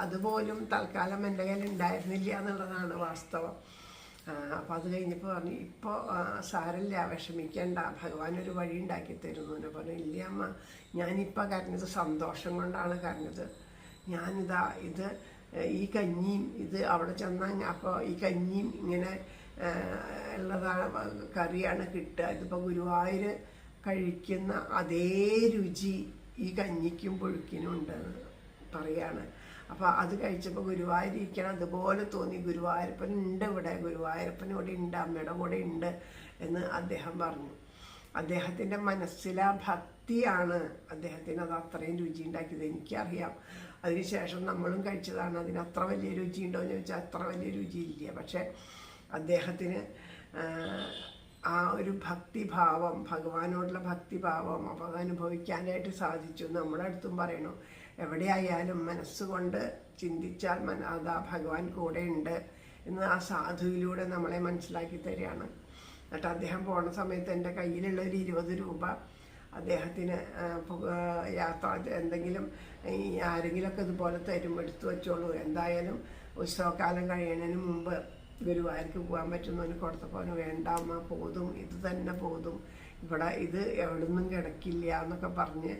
അതുപോലും തൽക്കാലം എൻ്റെ കയ്യിൽ ഉണ്ടായിരുന്നില്ല എന്നുള്ളതാണ് വാസ്തവം. അപ്പോൾ അത് കഴിഞ്ഞപ്പോൾ പറഞ്ഞു, ഇപ്പോൾ സാരമില്ല, വിഷമിക്കേണ്ട, ഭഗവാൻ ഒരു വഴി ഉണ്ടാക്കി തരുന്നു എന്ന് പറഞ്ഞു. ഇല്ല അമ്മ, ഞാനിപ്പോൾ കരഞ്ഞത് സന്തോഷം കൊണ്ടാണ് കരഞ്ഞത്. ഞാനിതാ ഇത് ഈ കഞ്ഞിയും ഇത് അവിടെ ചെന്നാൽ അപ്പോൾ ഈ കഞ്ഞിയും ഇങ്ങനെ ഉള്ളതാണ്, കറിയാണ് കിട്ടുക. ഇതിപ്പോൾ ഗുരുവായൂർ കഴിക്കുന്ന അതേ രുചി ഈ കഞ്ഞിക്കും പുഴുക്കിനും ഉണ്ടെന്ന് പറയാണ്. അപ്പോൾ അത് കഴിച്ചപ്പോൾ ഗുരുവായൂരിക്കണം അതുപോലെ തോന്നി. ഗുരുവായൂരപ്പൻ ഉണ്ട് ഇവിടെ, ഗുരുവായൂരപ്പൻ ഇവിടെ ഉണ്ട്, അമ്മയുടെ കൂടെ ഉണ്ട് എന്ന് അദ്ദേഹം പറഞ്ഞു. അദ്ദേഹത്തിൻ്റെ മനസ്സിലെ ഭക്തിയാണ് അദ്ദേഹത്തിന് അത് അത്രയും രുചി ഉണ്ടാക്കിയത്. എനിക്കറിയാം, അതിനുശേഷം നമ്മളും കഴിച്ചതാണ്. അതിന് അത്ര വലിയ രുചി ഉണ്ടോ എന്ന് ചോദിച്ചാൽ അത്ര വലിയ രുചിയില്ല. പക്ഷെ അദ്ദേഹത്തിന് ആ ഒരു ഭക്തിഭാവം, ഭഗവാനോടുള്ള ഭക്തിഭാവം അപ്പോൾ അത് അനുഭവിക്കാനായിട്ട് സാധിച്ചു. നമ്മുടെ അടുത്തും പറയണു, എവിടെയായാലും മനസ്സുകൊണ്ട് ചിന്തിച്ചാൽ അതാ ഭഗവാൻ കൂടെ ഉണ്ട് എന്ന് ആ സാധുവിലൂടെ നമ്മളെ മനസ്സിലാക്കി തരികയാണ്. എന്നിട്ട് അദ്ദേഹം പോണ സമയത്ത് എൻ്റെ കയ്യിലുള്ള ഒരു 20 രൂപ അദ്ദേഹത്തിന് യാത്ര എന്തെങ്കിലും ആരെങ്കിലുമൊക്കെ ഇതുപോലെ തരും, എടുത്തു വെച്ചോളൂ, എന്തായാലും ഉത്സവകാലം കഴിയുന്നതിന് മുമ്പ് ഗുരുവായൂർക്ക് പോകാൻ പറ്റുന്നവന് കൊടുത്തപ്പോൾ വേണ്ട അമ്മ, പോതും, ഇത് തന്നെ പോതും, ഇവിടെ ഇത് എവിടുന്നും കിടക്കില്ല എന്നൊക്കെ പറഞ്ഞ്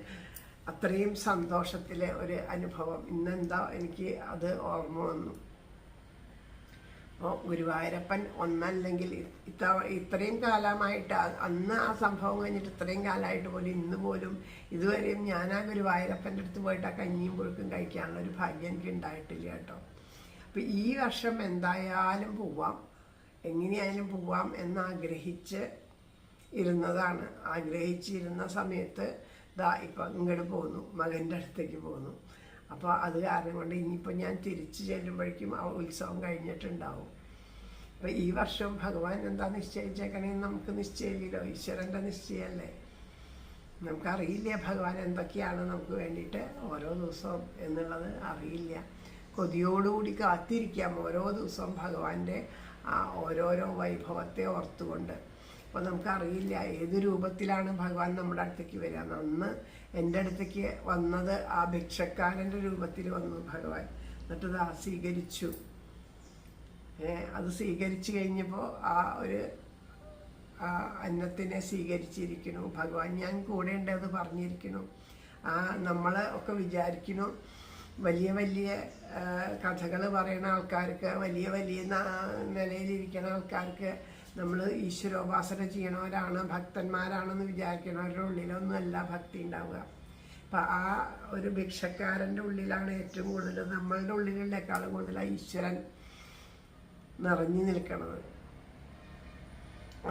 അത്രയും സന്തോഷത്തിലെ ഒരു അനുഭവം. ഇന്നെന്താ എനിക്ക് അത് ഓർമ്മ വന്നു. അപ്പോൾ ഗുരുവായൂരപ്പൻ ഒന്നല്ലെങ്കിൽ ഇത്രയും കാലമായിട്ട്, അന്ന് ആ സംഭവം കഴിഞ്ഞിട്ട് ഇത്രയും കാലമായിട്ട് പോലും ഇന്ന് പോലും ഇതുവരെയും ഞാൻ ആ ഗുരുവായൂരപ്പൻ്റെ അടുത്ത് പോയിട്ട് ആ കഞ്ഞിയും പുഴുക്കും കഴിക്കാനുള്ള ഒരു ഭാഗ്യം എനിക്ക് ഉണ്ടായിട്ടില്ല കേട്ടോ. അപ്പം ഈ വർഷം എന്തായാലും പോവാം, എങ്ങനെയായാലും പോവാം എന്നാഗ്രഹിച്ച് ഇരുന്നതാണ്. ആഗ്രഹിച്ചിരുന്ന സമയത്ത് ദാ ഇപ്പം ഇങ്ങോട്ട് പോന്നു, മകൻ്റെ അടുത്തേക്ക് പോന്നു. അപ്പോൾ അത് കാരണം കൊണ്ട് ഇനിയിപ്പോൾ ഞാൻ തിരിച്ചു ചെല്ലുമ്പോഴേക്കും ആ ഉത്സവം കഴിഞ്ഞിട്ടുണ്ടാവും. അപ്പോൾ ഈ വർഷം ഭഗവാൻ എന്താ നിശ്ചയിച്ചേക്കണേന്ന് നമുക്ക് നിശ്ചയില്ലല്ലോ, ഈശ്വരൻ്റെ നിശ്ചയമല്ലേ. നമുക്കറിയില്ല ഭഗവാൻ എന്തൊക്കെയാണ് നമുക്ക് വേണ്ടിയിട്ട് ഓരോ ദിവസവും എന്നുള്ളത് അറിയില്ല. കൊതിയോടുകൂടി കാത്തിരിക്കാം ഓരോ ദിവസവും ഭഗവാന്റെ ആ ഓരോരോ വൈഭവത്തെ ഓർത്തുകൊണ്ട്. അപ്പോൾ നമുക്കറിയില്ല ഏത് രൂപത്തിലാണ് ഭഗവാൻ നമ്മുടെ അടുത്തേക്ക് വരിക. അന്ന് എൻ്റെ അടുത്തേക്ക് വന്നത് ആ ഭിക്ഷക്കാരൻ്റെ രൂപത്തിൽ വന്നു ഭഗവാൻ. എന്നിട്ടത് ആ സ്വീകരിച്ചു. അത് സ്വീകരിച്ചു കഴിഞ്ഞപ്പോൾ ആ ഒരു അന്നത്തിനെ സ്വീകരിച്ചിരിക്കുന്നു ഭഗവാൻ. ഞാൻ കൂടെ ഉണ്ടെന്ന് പറഞ്ഞിരിക്കുന്നു. നമ്മൾ ഒക്കെ വിചാരിക്കുന്നു വലിയ വലിയ കഥകൾ പറയുന്ന ആൾക്കാർക്ക്, വലിയ വലിയ നിലയിലിരിക്കുന്ന ആൾക്കാർക്ക് നമ്മൾ ഈശ്വരോപാസന ചെയ്യണവരാണ്, ഭക്തന്മാരാണെന്ന് വിചാരിക്കണവരുടെ ഉള്ളിലൊന്നുമല്ല ഭക്തി ഉണ്ടാവുക. അപ്പം ആ ഒരു ഭിക്ഷക്കാരൻ്റെ ഉള്ളിലാണ് ഏറ്റവും കൂടുതൽ, നമ്മളുടെ ഉള്ളിലേക്കാളും കൂടുതൽ ഈശ്വരൻ നിറഞ്ഞു നിൽക്കണത്.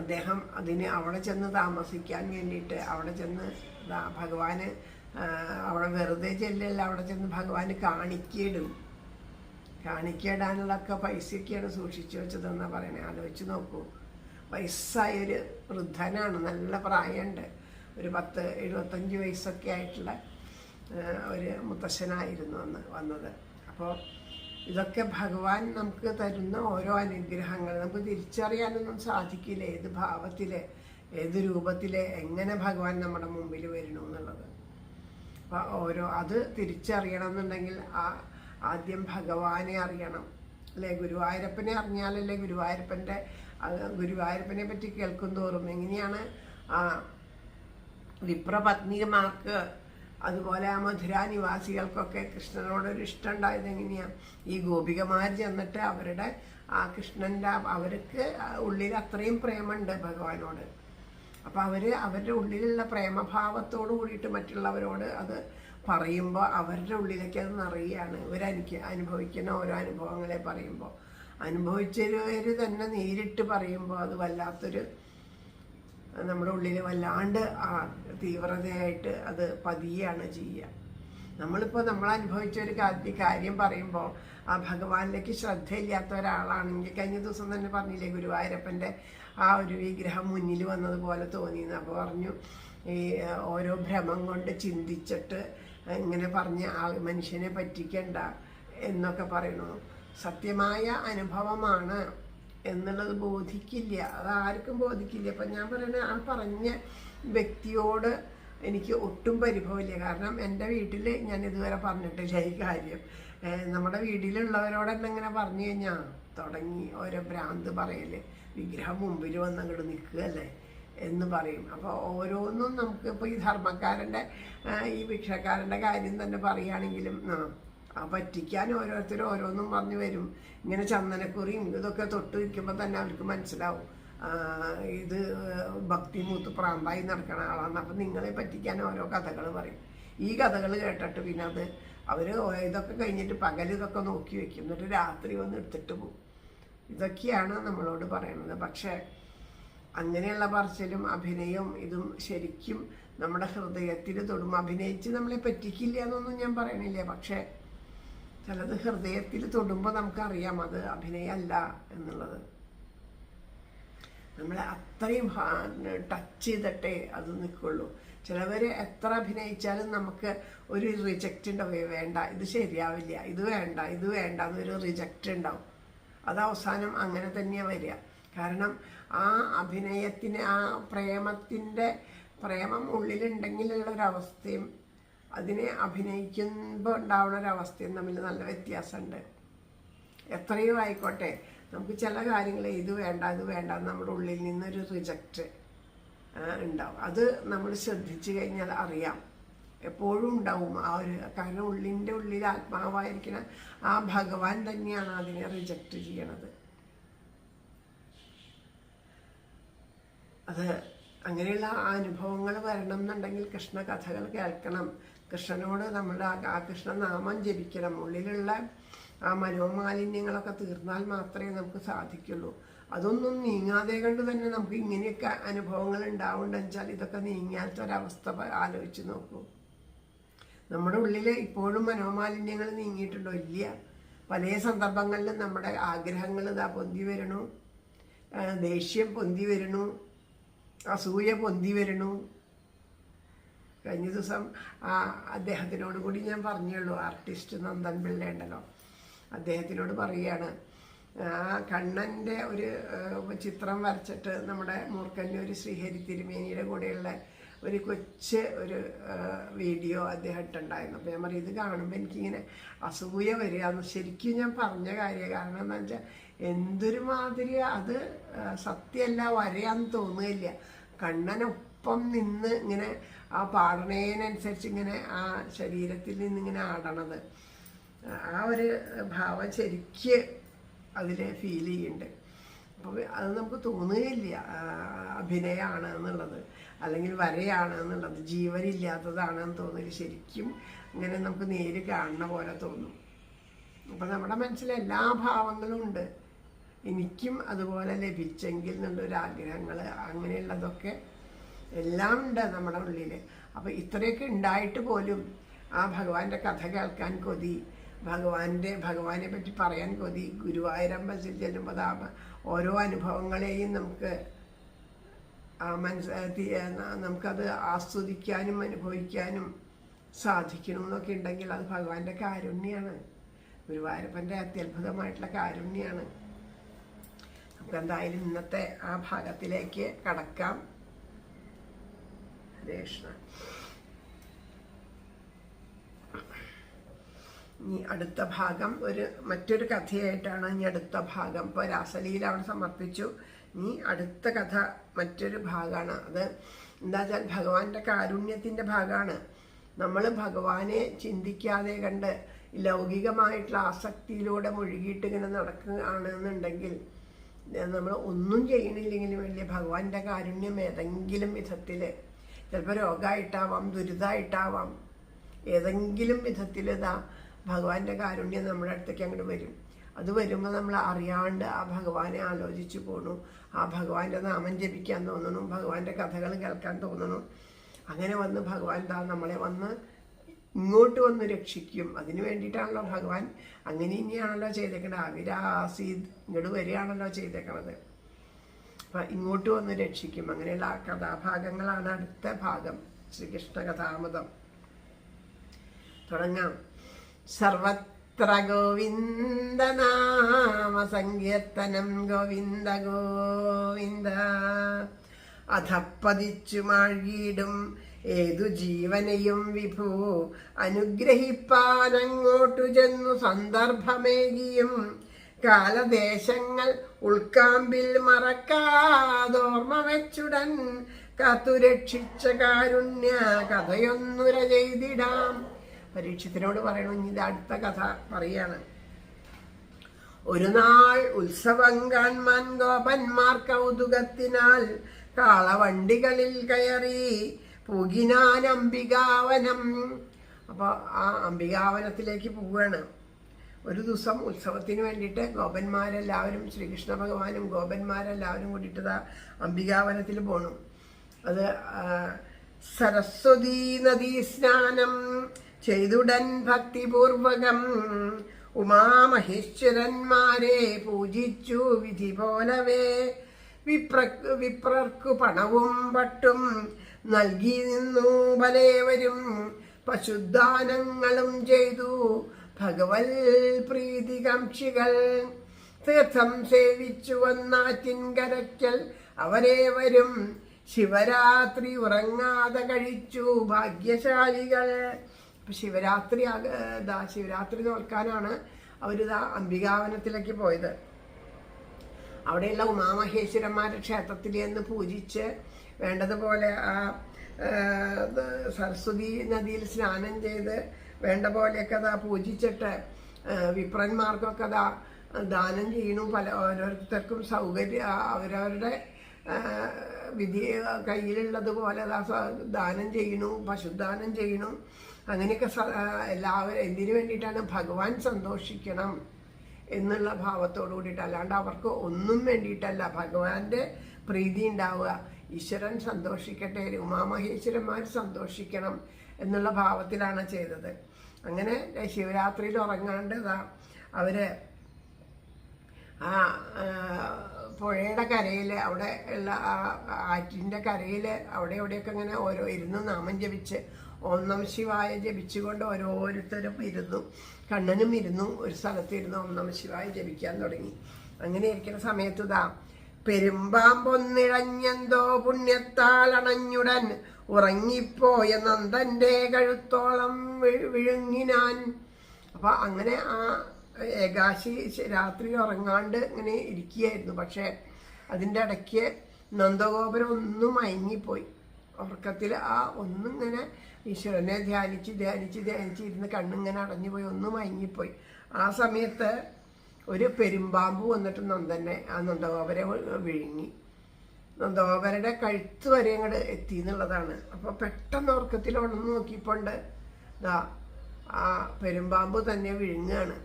അദ്ദേഹം അതിന് അവിടെ ചെന്ന് താമസിക്കാൻ വേണ്ടിയിട്ട് അവിടെ ചെന്ന് ഭഗവാന് അവിടെ വെറുതെ ചെല്ലല്ല, അവിടെ ചെന്ന് ഭഗവാന് കാണിക്കയിടും. കാണിക്കയിടാനുള്ളൊക്കെ പൈസയൊക്കെയാണ് സൂക്ഷിച്ചു വെച്ചതെന്നാണ് പറയണേ. ആലോചിച്ച് നോക്കൂ, വയസ്സായൊരു വൃദ്ധനാണ്, നല്ല പ്രായമുണ്ട്, ഒരു 10-75 വയസ്സൊക്കെ ആയിട്ടുള്ള ഒരു മുത്തശ്ശനായിരുന്നു അന്ന് വന്നത്. അപ്പോൾ ഇതൊക്കെ ഭഗവാൻ നമുക്ക് തരുന്ന ഓരോ അനുഗ്രഹങ്ങൾ. നമുക്ക് തിരിച്ചറിയാനൊന്നും സാധിക്കില്ല ഏത് ഭാവത്തിൽ, ഏത് രൂപത്തിൽ, എങ്ങനെ ഭഗവാൻ നമ്മുടെ മുമ്പിൽ വരണു എന്നുള്ളത്. അപ്പോൾ അത് തിരിച്ചറിയണം എന്നുണ്ടെങ്കിൽ ആദ്യം ഭഗവാനെ അറിയണം, അല്ലേ? ഗുരുവായൂരപ്പനെ അറിഞ്ഞാലല്ലേ ഗുരുവായൂരപ്പനെ പറ്റി കേൾക്കും തോറും എങ്ങനെയാണ് വിപ്രപത്നിമാർക്ക് അതുപോലെ ആ മധുര നിവാസികൾക്കൊക്കെ കൃഷ്ണനോടൊരു ഇഷ്ടം ഉണ്ടായത് എങ്ങനെയാണ്? ഈ ഗോപികമാർ ചെന്നിട്ട് അവരുടെ ആ കൃഷ്ണൻ്റെ അവർക്ക് ഉള്ളിൽ അത്രയും പ്രേമുണ്ട് ഭഗവാനോട്. അപ്പം അവരുടെ ഉള്ളിലുള്ള പ്രേമഭാവത്തോട് കൂടിയിട്ട് മറ്റുള്ളവരോട് അത് പറയുമ്പോൾ അവരുടെ ഉള്ളിലേക്ക് അത് നിറയുകയാണ്. അനുഭവിക്കുന്ന ഓരോ അനുഭവങ്ങളെ പറയുമ്പോൾ, അനുഭവിച്ചവർ തന്നെ നേരിട്ട് പറയുമ്പോൾ അത് വല്ലാത്തൊരു നമ്മുടെ ഉള്ളിൽ വല്ലാണ്ട് തീവ്രതയായിട്ട് അത് പതിയാണ് ചെയ്യുക. നമ്മളിപ്പോൾ അനുഭവിച്ച ഒരു കാര്യം പറയുമ്പോൾ ആ ഭഗവാനിലേക്ക് ശ്രദ്ധയില്ലാത്ത ഒരാളാണെങ്കിൽ, കഴിഞ്ഞ ദിവസം തന്നെ പറഞ്ഞില്ലേ ഗുരുവായൂരപ്പൻ്റെ ആ ഒരു വിഗ്രഹം മുന്നിൽ വന്നതുപോലെ തോന്നിയെന്ന്. അപ്പോൾ പറഞ്ഞു ഈ ഓരോ ഭ്രമം കൊണ്ട് ചിന്തിച്ചിട്ട് ഇങ്ങനെ പറഞ്ഞ് മനുഷ്യനെ പറ്റിക്കണ്ട എന്നൊക്കെ പറയണു. സത്യമായ അനുഭവമാണ് എന്നുള്ളത് ബോധിക്കില്ല, അതാർക്കും ബോധിക്കില്ല. അപ്പം ഞാൻ പറയുന്നത് ആ പറഞ്ഞ വ്യക്തിയോട് എനിക്ക് ഒട്ടും പരിഭവമില്ല. കാരണം എൻ്റെ വീട്ടിൽ ഞാൻ ഇതുവരെ പറഞ്ഞിട്ടില്ല ഈ കാര്യം. നമ്മുടെ വീട്ടിലുള്ളവരോട് തന്നെ ഇങ്ങനെ പറഞ്ഞു കഴിഞ്ഞാൽ തുടങ്ങി ഓരോ ഭ്രാന്ത് പറയല്, വിഗ്രഹം മുമ്പിൽ വന്ന് അങ്ങോട്ട് നിൽക്കുകയല്ലേ എന്ന് പറയും. അപ്പോൾ ഓരോന്നും നമുക്ക് ഇപ്പോൾ ഈ ധർമ്മക്കാരൻ്റെ ഈ ഭിക്ഷക്കാരൻ്റെ കാര്യം തന്നെ പറയുകയാണെങ്കിലും പറ്റിക്കാൻ ഓരോരുത്തരും ഓരോന്നും പറഞ്ഞു വരും. ഇങ്ങനെ ചന്ദനക്കുറിയും ഇതൊക്കെ തൊട്ട് വയ്ക്കുമ്പോൾ തന്നെ അവർക്ക് മനസ്സിലാവും ഇത് ഭക്തി മൂത്ത് പ്രാന്തായി നടക്കണ ആളാണ്. അപ്പം നിങ്ങളെ പറ്റിക്കാൻ ഓരോ കഥകൾ പറയും. ഈ കഥകൾ കേട്ടിട്ട് പിന്നെ അത് അവർ ഇതൊക്കെ കഴിഞ്ഞിട്ട് പകൽ ഇതൊക്കെ നോക്കി വെക്കും, എന്നിട്ട് രാത്രി വന്ന് എടുത്തിട്ട് പോകും. ഇതൊക്കെയാണ് നമ്മളോട് പറയുന്നത്. പക്ഷേ അങ്ങനെയുള്ള പറച്ചിലും അഭിനയവും ഇതും ശരിക്കും നമ്മുടെ ഹൃദയത്തിൽ തൊടും. അഭിനയിച്ച് നമ്മളെ പറ്റിക്കില്ല എന്നൊന്നും ഞാൻ പറയണില്ല, പക്ഷേ ചിലത് ഹൃദയത്തിൽ തൊടുമ്പോൾ നമുക്കറിയാം അത് അഭിനയമല്ല എന്നുള്ളത്. നമ്മളെ അത്രയും ടച്ച് ചെയ്തിട്ടേ അത് നിൽക്കുള്ളൂ. ചിലവർ എത്ര അഭിനയിച്ചാലും നമുക്ക് ഒരു റിജക്റ്റ് ഉണ്ടാവും. വേണ്ട, ഇത് ശരിയാവില്ല, ഇത് വേണ്ട, ഇത് വേണ്ട എന്നൊരു റിജക്റ്റ് ഉണ്ടാവും. അത് അവസാനം അങ്ങനെ തന്നെയാണ് വരിക. കാരണം ആ അഭിനയത്തിന് ആ പ്രേമം ഉള്ളിലുണ്ടെങ്കിലുള്ളൊരവസ്ഥയും അതിനെ അഭിനയിക്കുമ്പോൾ ഉണ്ടാവുന്ന ഒരവസ്ഥയും തമ്മിൽ നല്ല വ്യത്യാസമുണ്ട്. എത്രയോ ആയിക്കോട്ടെ, നമുക്ക് ചില കാര്യങ്ങൾ ഇത് വേണ്ട ഇത് വേണ്ട നമ്മുടെ ഉള്ളിൽ നിന്നൊരു റിജക്റ്റ് ഉണ്ടാവും. അത് നമ്മൾ ശ്രദ്ധിച്ചു കഴിഞ്ഞാൽ അറിയാം, എപ്പോഴും ഉണ്ടാവും ആ ഒരു. കാരണം ഉള്ളിൽ ആത്മാവായിരിക്കുന്ന ആ ഭഗവാൻ തന്നെയാണ് അതിനെ റിജക്റ്റ് ചെയ്യണത്. അത് അങ്ങനെയുള്ള അനുഭവങ്ങൾ വരണം എന്നുണ്ടെങ്കിൽ കൃഷ്ണ കഥകൾ കേൾക്കണം, കൃഷ്ണനോട് നമ്മുടെ ആ കൃഷ്ണനാമം ജപിക്കണം. ഉള്ളിലുള്ള ആ മനോമാലിന്യങ്ങളൊക്കെ തീർന്നാൽ മാത്രമേ നമുക്ക് സാധിക്കുള്ളൂ. അതൊന്നും നീങ്ങാതെ കൊണ്ട് തന്നെ നമുക്ക് ഇങ്ങനെയൊക്കെ അനുഭവങ്ങൾ ഉണ്ടാവുന്നുണ്ടെന്ന് വെച്ചാൽ ഇതൊക്കെ നീങ്ങാത്തൊരവസ്ഥ ആലോചിച്ച് നോക്കൂ. നമ്മുടെ ഉള്ളിൽ ഇപ്പോഴും മനോമാലിന്യങ്ങൾ നീങ്ങിയിട്ടുണ്ടോ? ഇല്ല. പല സന്ദർഭങ്ങളിലും നമ്മുടെ ആഗ്രഹങ്ങൾ ഇതാ പൊന്തി വരണു, ദേഷ്യം പൊന്തി വരണു, അസൂയ പൊന്തി വരണു. കഴിഞ്ഞ ദിവസം അദ്ദേഹത്തിനോട് കൂടി ഞാൻ പറഞ്ഞുള്ളൂ, ആർട്ടിസ്റ്റ് നന്ദൻ പിള്ള ഉണ്ടല്ലോ, അദ്ദേഹത്തിനോട് പറയുകയാണ്, കണ്ണൻ്റെ ഒരു ചിത്രം വരച്ചിട്ട് നമ്മുടെ മൂർക്കന്നൂർ ശ്രീഹരി തിരുമേനിയുടെ കൂടെയുള്ള ഒരു ഒരു വീഡിയോ അദ്ദേഹം ഇട്ടുണ്ടായിരുന്നു. അപ്പോൾ ഞാൻ പറയും, ഇത് കാണുമ്പോൾ എനിക്കിങ്ങനെ അസൂയ വരികയെന്ന്. ശരിക്കും ഞാൻ പറഞ്ഞ കാര്യം. കാരണം എന്താ വെച്ചാൽ എന്തൊരു മാതിരി അത് സത്യമല്ല, വരയാന്ന് തോന്നുകയില്ല. കണ്ണനൊപ്പം നിന്ന് ഇങ്ങനെ ആ പാടണേനനുസരിച്ച് ഇങ്ങനെ ആ ശരീരത്തിൽ നിന്നിങ്ങനെ ആടണത്, ആ ഒരു ഭാവം ശരിക്ക് അതിൽ ഫീൽ ചെയ്യുന്നുണ്ട്. അപ്പോൾ അത് നമുക്ക് തോന്നുകയില്ല അഭിനയമാണ് എന്നുള്ളത്, അല്ലെങ്കിൽ വരയാണ് എന്നുള്ളത്, ജീവനില്ലാത്തതാണെന്ന് തോന്നില്ല. ശരിക്കും ഇങ്ങനെ നമുക്ക് നേര് കാണുന്ന പോലെ തോന്നും. അപ്പം നമ്മുടെ മനസ്സിൽ എല്ലാ ഭാവങ്ങളും ഉണ്ട്. എനിക്കും അതുപോലെ ലഭിച്ചെങ്കിൽ എന്നുള്ളൊരാഗ്രഹങ്ങൾ അങ്ങനെയുള്ളതൊക്കെ എല്ലാം ഉണ്ട് നമ്മുടെ ഉള്ളിൽ. അപ്പോൾ ഇത്രയൊക്കെ ഉണ്ടായിട്ട് പോലും ആ ഭഗവാന്റെ കഥ കേൾക്കാൻ കൊതി, ഭഗവാനെ പറ്റി പറയാൻ കൊതി. ഗുരുവായൂരമ്പലത്തിൽ ചെല്ലുമ്പോൾ ഓരോ അനുഭവങ്ങളെയും നമുക്കത് ആസ്വദിക്കാനും അനുഭവിക്കാനും സാധിക്കണമെന്നൊക്കെ ഉണ്ടെങ്കിൽ അത് ഭഗവാന്റെ കാരുണ്യാണ്, ഗുരുവായൂരപ്പൻ്റെ അത്യത്ഭുതമായിട്ടുള്ള കാരുണ്യാണ്. നമുക്ക് എന്തായാലും ഇന്നത്തെ ആ ഭാഗത്തിലേക്ക് കടക്കാം. ഹരേ കൃഷ്ണ. ഇനി അടുത്ത ഭാഗം മറ്റൊരു കഥയായിട്ടാണ്. ഇനി അടുത്ത ഭാഗം ഇപ്പോൾ രാസലീല അവിടെ സമർപ്പിച്ചു. ഇനി അടുത്ത കഥ മറ്റൊരു ഭാഗമാണ്. അത് എന്താ വെച്ചാൽ ഭഗവാന്റെ കാരുണ്യത്തിൻ്റെ ഭാഗമാണ്. നമ്മൾ ഭഗവാനെ ചിന്തിക്കാതെ കണ്ട് ലൗകികമായിട്ടുള്ള ആസക്തിയിലൂടെ മുഴുകിയിട്ട് ഇങ്ങനെ നടക്കുകയാണെന്നുണ്ടെങ്കിൽ നമ്മൾ ഒന്നും ചെയ്യണില്ലെങ്കിലും വലിയ ഭഗവാന്റെ കാരുണ്യം ഏതെങ്കിലും വിധത്തിൽ, ചിലപ്പോൾ രോഗമായിട്ടാവാം, ദുരിതമായിട്ടാവാം, ഏതെങ്കിലും വിധത്തിൽ ഭഗവാന്റെ കാരുണ്യം നമ്മുടെ അടുത്തേക്ക് അങ്ങോട്ട് വരും. അത് വരുമ്പോൾ നമ്മൾ അറിയാണ്ട് ആ ഭഗവാനെ ആലോചിച്ച് പോണു, ആ ഭഗവാന്റെ നാമം ജപിക്കാൻ തോന്നണു, ഭഗവാന്റെ കഥകൾ കേൾക്കാൻ തോന്നണു. അങ്ങനെ വന്ന് ഭഗവാൻ നമ്മളെ വന്ന് ഇങ്ങോട്ട് വന്ന് രക്ഷിക്കും. അതിന് വേണ്ടിയിട്ടാണല്ലോ ഭഗവാൻ അങ്ങനെ ഇനിയാണല്ലോ ചെയ്തേക്കണത്. അവിരാസീത് ഇങ്ങോട്ട് വരികയാണല്ലോ ചെയ്തേക്കണത്. അപ്പം ഇങ്ങോട്ട് വന്ന് രക്ഷിക്കും. അങ്ങനെയുള്ള ആ കഥാഭാഗങ്ങളാണ് അടുത്ത ഭാഗം. ശ്രീകൃഷ്ണ കഥാമൃതം തുടങ്ങാം. സർവത്ര ഗോവിന്ദ നാമ സങ്കീർത്തനം, ഗോവിന്ദ ഗോവിന്ദ. അധപ്പതിച്ചു മാഴിയിടും ഏതു ജീവനെയും വിഭു അനുഗ്രഹിപ്പാനങ്ങോട്ടു ചെന്നു സന്ദർഭമേകിയും കാലദേശങ്ങൾ ഉൾക്കാമ്പിൽ മറക്കാതോർമ്മ വെച്ചുടൻ കാത്തുരക്ഷിച്ച കാരുണ്യ കഥയൊന്നുര ചെയ്തിടാം. പരീക്ഷത്തിനോട് പറയണു, ഇനി ഇത് അടുത്ത കഥ പറയാണ്. ഒരു നാൾ ഉത്സവം കാൺമാൻ ഗോപന്മാർ കൗതുകത്തിനാൽ കാളവണ്ടികളിൽ കയറി പുകിനാൻ അംബികാവനം. അപ്പോൾ ആ അംബികാവനത്തിലേക്ക് പോവുകയാണ്. ഒരു ദിവസം ഉത്സവത്തിന് വേണ്ടിയിട്ട് ഗോപന്മാരെല്ലാവരും, ശ്രീകൃഷ്ണ ഭഗവാനും ഗോപന്മാരെല്ലാവരും കൂടിയിട്ട് അംബികാവനത്തിൽ പോണു. അത് സരസ്വതീ നദീ സ്നാനം ചെയ്തുടൻ ഭക്തിപൂർവകം ഉമാമഹേശ്വരന്മാരെ പൂജിച്ചു വിധി പോലവേ. വിപ്രർക്കു പണവും പട്ടും നൽകി നിന്നു പലേവരും പശുദാനങ്ങളും ചെയ്തു ഭഗവൽ പ്രീതികാംക്ഷികൾ. തീർത്ഥം സേവിച്ചു വന്നാറ്റിൻകരയ്ക്കൽ അവരേവരും ശിവരാത്രി ഉറങ്ങാതെ കഴിച്ചു ഭാഗ്യശാലികൾ. അപ്പം ശിവരാത്രി നോൽക്കാനാണ് അവരിതാ അംബികാവനത്തിലേക്ക് പോയത്. അവിടെയുള്ള ഉമാമഹേശ്വരന്മാരുടെ ക്ഷേത്രത്തിൽ നിന്ന് പൂജിച്ച് വേണ്ടതുപോലെ ആ സരസ്വതി നദിയിൽ സ്നാനം ചെയ്ത് വേണ്ട പോലെയൊക്കെ അതാ പൂജിച്ചിട്ട് വിപ്രന്മാർക്കൊക്കെ അതാ ദാനം ചെയ്യണു. ഓരോരുത്തർക്കും സൗകര്യം അവരവരുടെ വിധി കയ്യിലുള്ളതുപോലെ അതാ ദാനം ചെയ്യണു, പശുദാനം ചെയ്യണു. അങ്ങനെയൊക്കെ എല്ലാവരും എന്തിനു വേണ്ടിയിട്ടാണ്? ഭഗവാൻ സന്തോഷിക്കണം എന്നുള്ള ഭാവത്തോടു കൂടിയിട്ട്, അല്ലാണ്ട് അവർക്ക് ഒന്നും വേണ്ടിയിട്ടല്ല. ഭഗവാന്റെ പ്രീതി ഉണ്ടാവുക, ഈശ്വരൻ സന്തോഷിക്കട്ടെ, ഉമാമഹേശ്വരന്മാർ സന്തോഷിക്കണം എന്നുള്ള ഭാവത്തിലാണ് ചെയ്തത്. അങ്ങനെ ശിവരാത്രിയിൽ ഉറങ്ങാണ്ട് അവര് ആ പുഴയുടെ കരയിൽ, അവിടെ ഉള്ള ആറ്റിൻ്റെ കരയിൽ അവിടെ എവിടെയൊക്കെ ഇങ്ങനെ ഓരോ ഇരുന്ന് നാമം ജപിച്ച് ഓം നമഃ ശിവായ ജപിച്ചുകൊണ്ട് ഓരോരുത്തരും ഇരുന്നു. കണ്ണനും ഇരുന്നു, ഒരു സ്ഥലത്തിരുന്ന് ഓം നമഃ ശിവായ ജപിക്കാൻ തുടങ്ങി. അങ്ങനെ ഇരിക്കുന്ന സമയത്ത് പെരുമ്പാമ്പൊന്നിഴഞ്ഞെന്തോ പുണ്യത്താൽ അണഞ്ഞുടൻ ഉറങ്ങിപ്പോയ നന്ദന്റെ കഴുത്തോളം വിഴുങ്ങിനാൻ. അപ്പൊ അങ്ങനെ ആ ഏകാശി രാത്രി ഉറങ്ങാണ്ട് ഇങ്ങനെ ഇരിക്കുകയായിരുന്നു. പക്ഷെ അതിൻ്റെ ഇടയ്ക്ക് നന്ദഗോപുരം ഒന്നും മയങ്ങിപ്പോയി. ഉറക്കത്തിൽ ആ ഒന്നിങ്ങനെ ഈശ്വരനെ ധ്യാനിച്ച് ഇരുന്ന് കണ്ണിങ്ങനെ അടഞ്ഞുപോയി, ഒന്നും മയങ്ങിപ്പോയി. ആ സമയത്ത് ഒരു പെരുമ്പാമ്പ് വന്നിട്ട് ആ നന്ദഗോപരെ വിഴുങ്ങി. നന്ദഗോപരുടെ കഴുത്ത് വരെ അങ്ങോട്ട് എത്തി എന്നുള്ളതാണ്. അപ്പോൾ പെട്ടെന്ന് ഉറക്കത്തിൽ ഉണർന്ന് നോക്കിയപ്പോണ്ട് ആ പെരുമ്പാമ്പ് തന്നെ വിഴുങ്ങാണ്.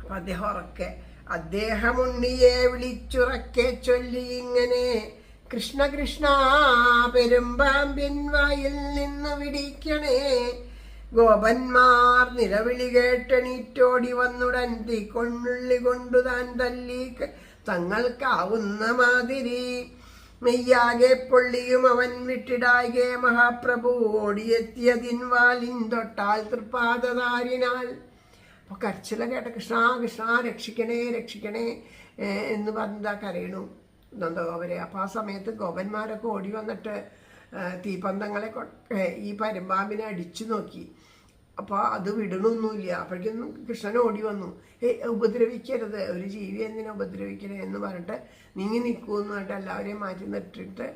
അപ്പൊ അദ്ദേഹം ഉണ്ണിയെ വിളിച്ചുറക്കെ ചൊല്ലി ഇങ്ങനെ, കൃഷ്ണ കൃഷ്ണ പെരുമ്പാമ്പിൻ വായിൽ നിന്ന് വിടിക്കണേ. ഗോപന്മാർ നിലവിളി കേട്ടെണീറ്റോടി വന്നുടൻ തീക്കൊണ്ണുള്ളി കൊണ്ടു താൻ തല്ലി തങ്ങൾക്കാവുന്ന മാതിരി. മെയ്യാകെ പൊള്ളിയും അവൻ വിട്ടിടാകെ മഹാപ്രഭു ഓടിയെത്തിയതിൻ വാലിൻ തൊട്ടാൽ തൃപ്പാദധാരിനാൽ. അപ്പോൾ കരച്ചില കേട്ട കൃഷ്ണ കൃഷ്ണ രക്ഷിക്കണേ രക്ഷിക്കണേ എന്ന് പറഞ്ഞാ കരയണു നന്ദഗോപരെ. അപ്പോൾ ആ സമയത്ത് ഗോപന്മാരൊക്കെ ഓടി വന്നിട്ട് തീപ്പന്തങ്ങളെ ഈ പെരുമ്പാമ്പിനെ അടിച്ചു നോക്കി. അപ്പോൾ അത് വിടണമൊന്നുമില്ല. അപ്പോഴേക്കും കൃഷ്ണൻ ഓടി വന്നു. ഉപദ്രവിക്കരുത്, ഒരു ജീവി എന്തിനാ ഉപദ്രവിക്കരുത് എന്ന് പറഞ്ഞിട്ട് നീങ്ങി നിൽക്കുമെന്ന് പറഞ്ഞിട്ട് എല്ലാവരെയും മാറ്റി നിർത്തിയിട്ട്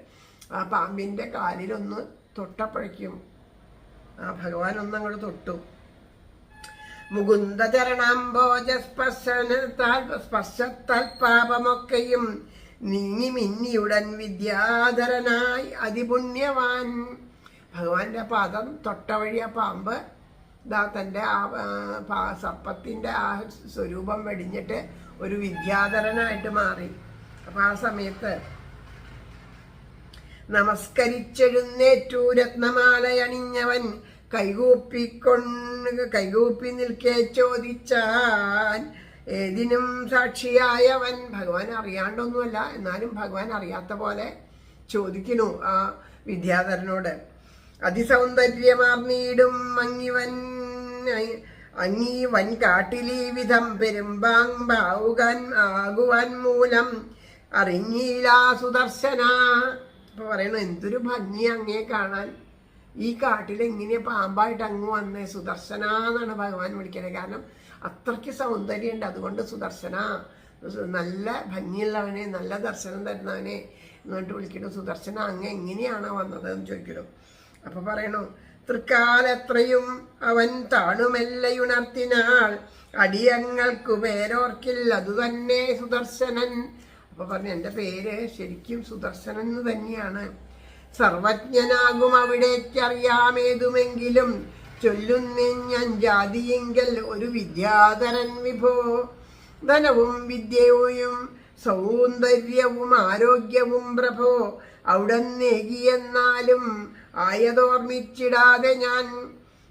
ആ പാമ്പിൻ്റെ കാലിലൊന്ന് തൊട്ടപ്പോഴേക്കും ആ ഭഗവാൻ ഒന്നങ്ങോട്ട് തൊട്ടു. മുകുന്ദചരണാംബോജസ്പർശത്താൽ പാപമൊക്കെയും നീങ്ങി മിന്നിയുടൻ വിദ്യാധരനായി അതിപുണ്യവാൻ. ഭഗവാന്റെ പാദം തൊട്ട വഴി ആ പാമ്പ് തൻ്റെ ആ സർപ്പത്തിൻ്റെ ആ സ്വരൂപം വെടിഞ്ഞിട്ട് ഒരു വിദ്യാധരനായിട്ട് മാറി. അപ്പം ആ സമയത്ത് നമസ്കരിച്ചെഴുന്നേറ്റു രത്നമാലയണിഞ്ഞവൻ കൈകൂപ്പി നിൽക്കെ ചോദിച്ചാൻ ഏതിനും സാക്ഷിയായവൻ. ഭഗവാൻ അറിയാണ്ടൊന്നുമല്ല, എന്നാലും ഭഗവാൻ അറിയാത്ത പോലെ ചോദിക്കുന്നു ആ വിദ്യാധരനോട്. അതിസൗന്ദര്യമാർന്നീടും അങ്ങി വൻ കാട്ടിലീ വിധം പെരുമ്പാമ്പാവുകാൻ ആകുവാൻ മൂലം അറിഞ്ഞീലാ സുദർശന. അപ്പോൾ പറയണു, എന്തൊരു ഭംഗി അങ്ങേ കാണാൻ, ഈ കാട്ടിൽ എങ്ങനെയാ പാമ്പായിട്ട് അങ്ങ് വന്നേ സുദർശന എന്നാണ് ഭഗവാൻ വിളിക്കുന്നത്. കാരണം അത്രയ്ക്ക് സൗന്ദര്യമുണ്ട്. അതുകൊണ്ട് സുദർശന, നല്ല ഭംഗിയുള്ളവനെ, നല്ല ദർശനം തരുന്നവനെ എന്നിട്ട് വിളിക്കണം. സുദർശന അങ്ങ് എങ്ങനെയാണോ വന്നത് എന്ന് ചോദിക്കണം. അപ്പൊ പറയണു, തൃക്കാലത്രയും അവൻ താണുമെല്ലയുണർത്തിനാൾ അടിയങ്ങൾക്കു പേരോർക്കിൽ അതുതന്നെ സുദർശനൻ. അപ്പൊ പറഞ്ഞു, എൻ്റെ പേര് ശരിക്കും സുദർശനൻ എന്ന് തന്നെയാണ്. സർവജ്ഞനാകും അവിടേക്കറിയാമേതുമെങ്കിലും ചൊല്ലുന്നേ ഞാൻ ജാതിയെങ്കിൽ ഒരു വിദ്യാധരൻ വിഭോ. ധനവും വിദ്യയും സൗന്ദര്യവും ആരോഗ്യവും പ്രഭോ അവിടന്നേകിയെന്നാലും ആയതോർമ്മിച്ചിടാതെ ഞാൻ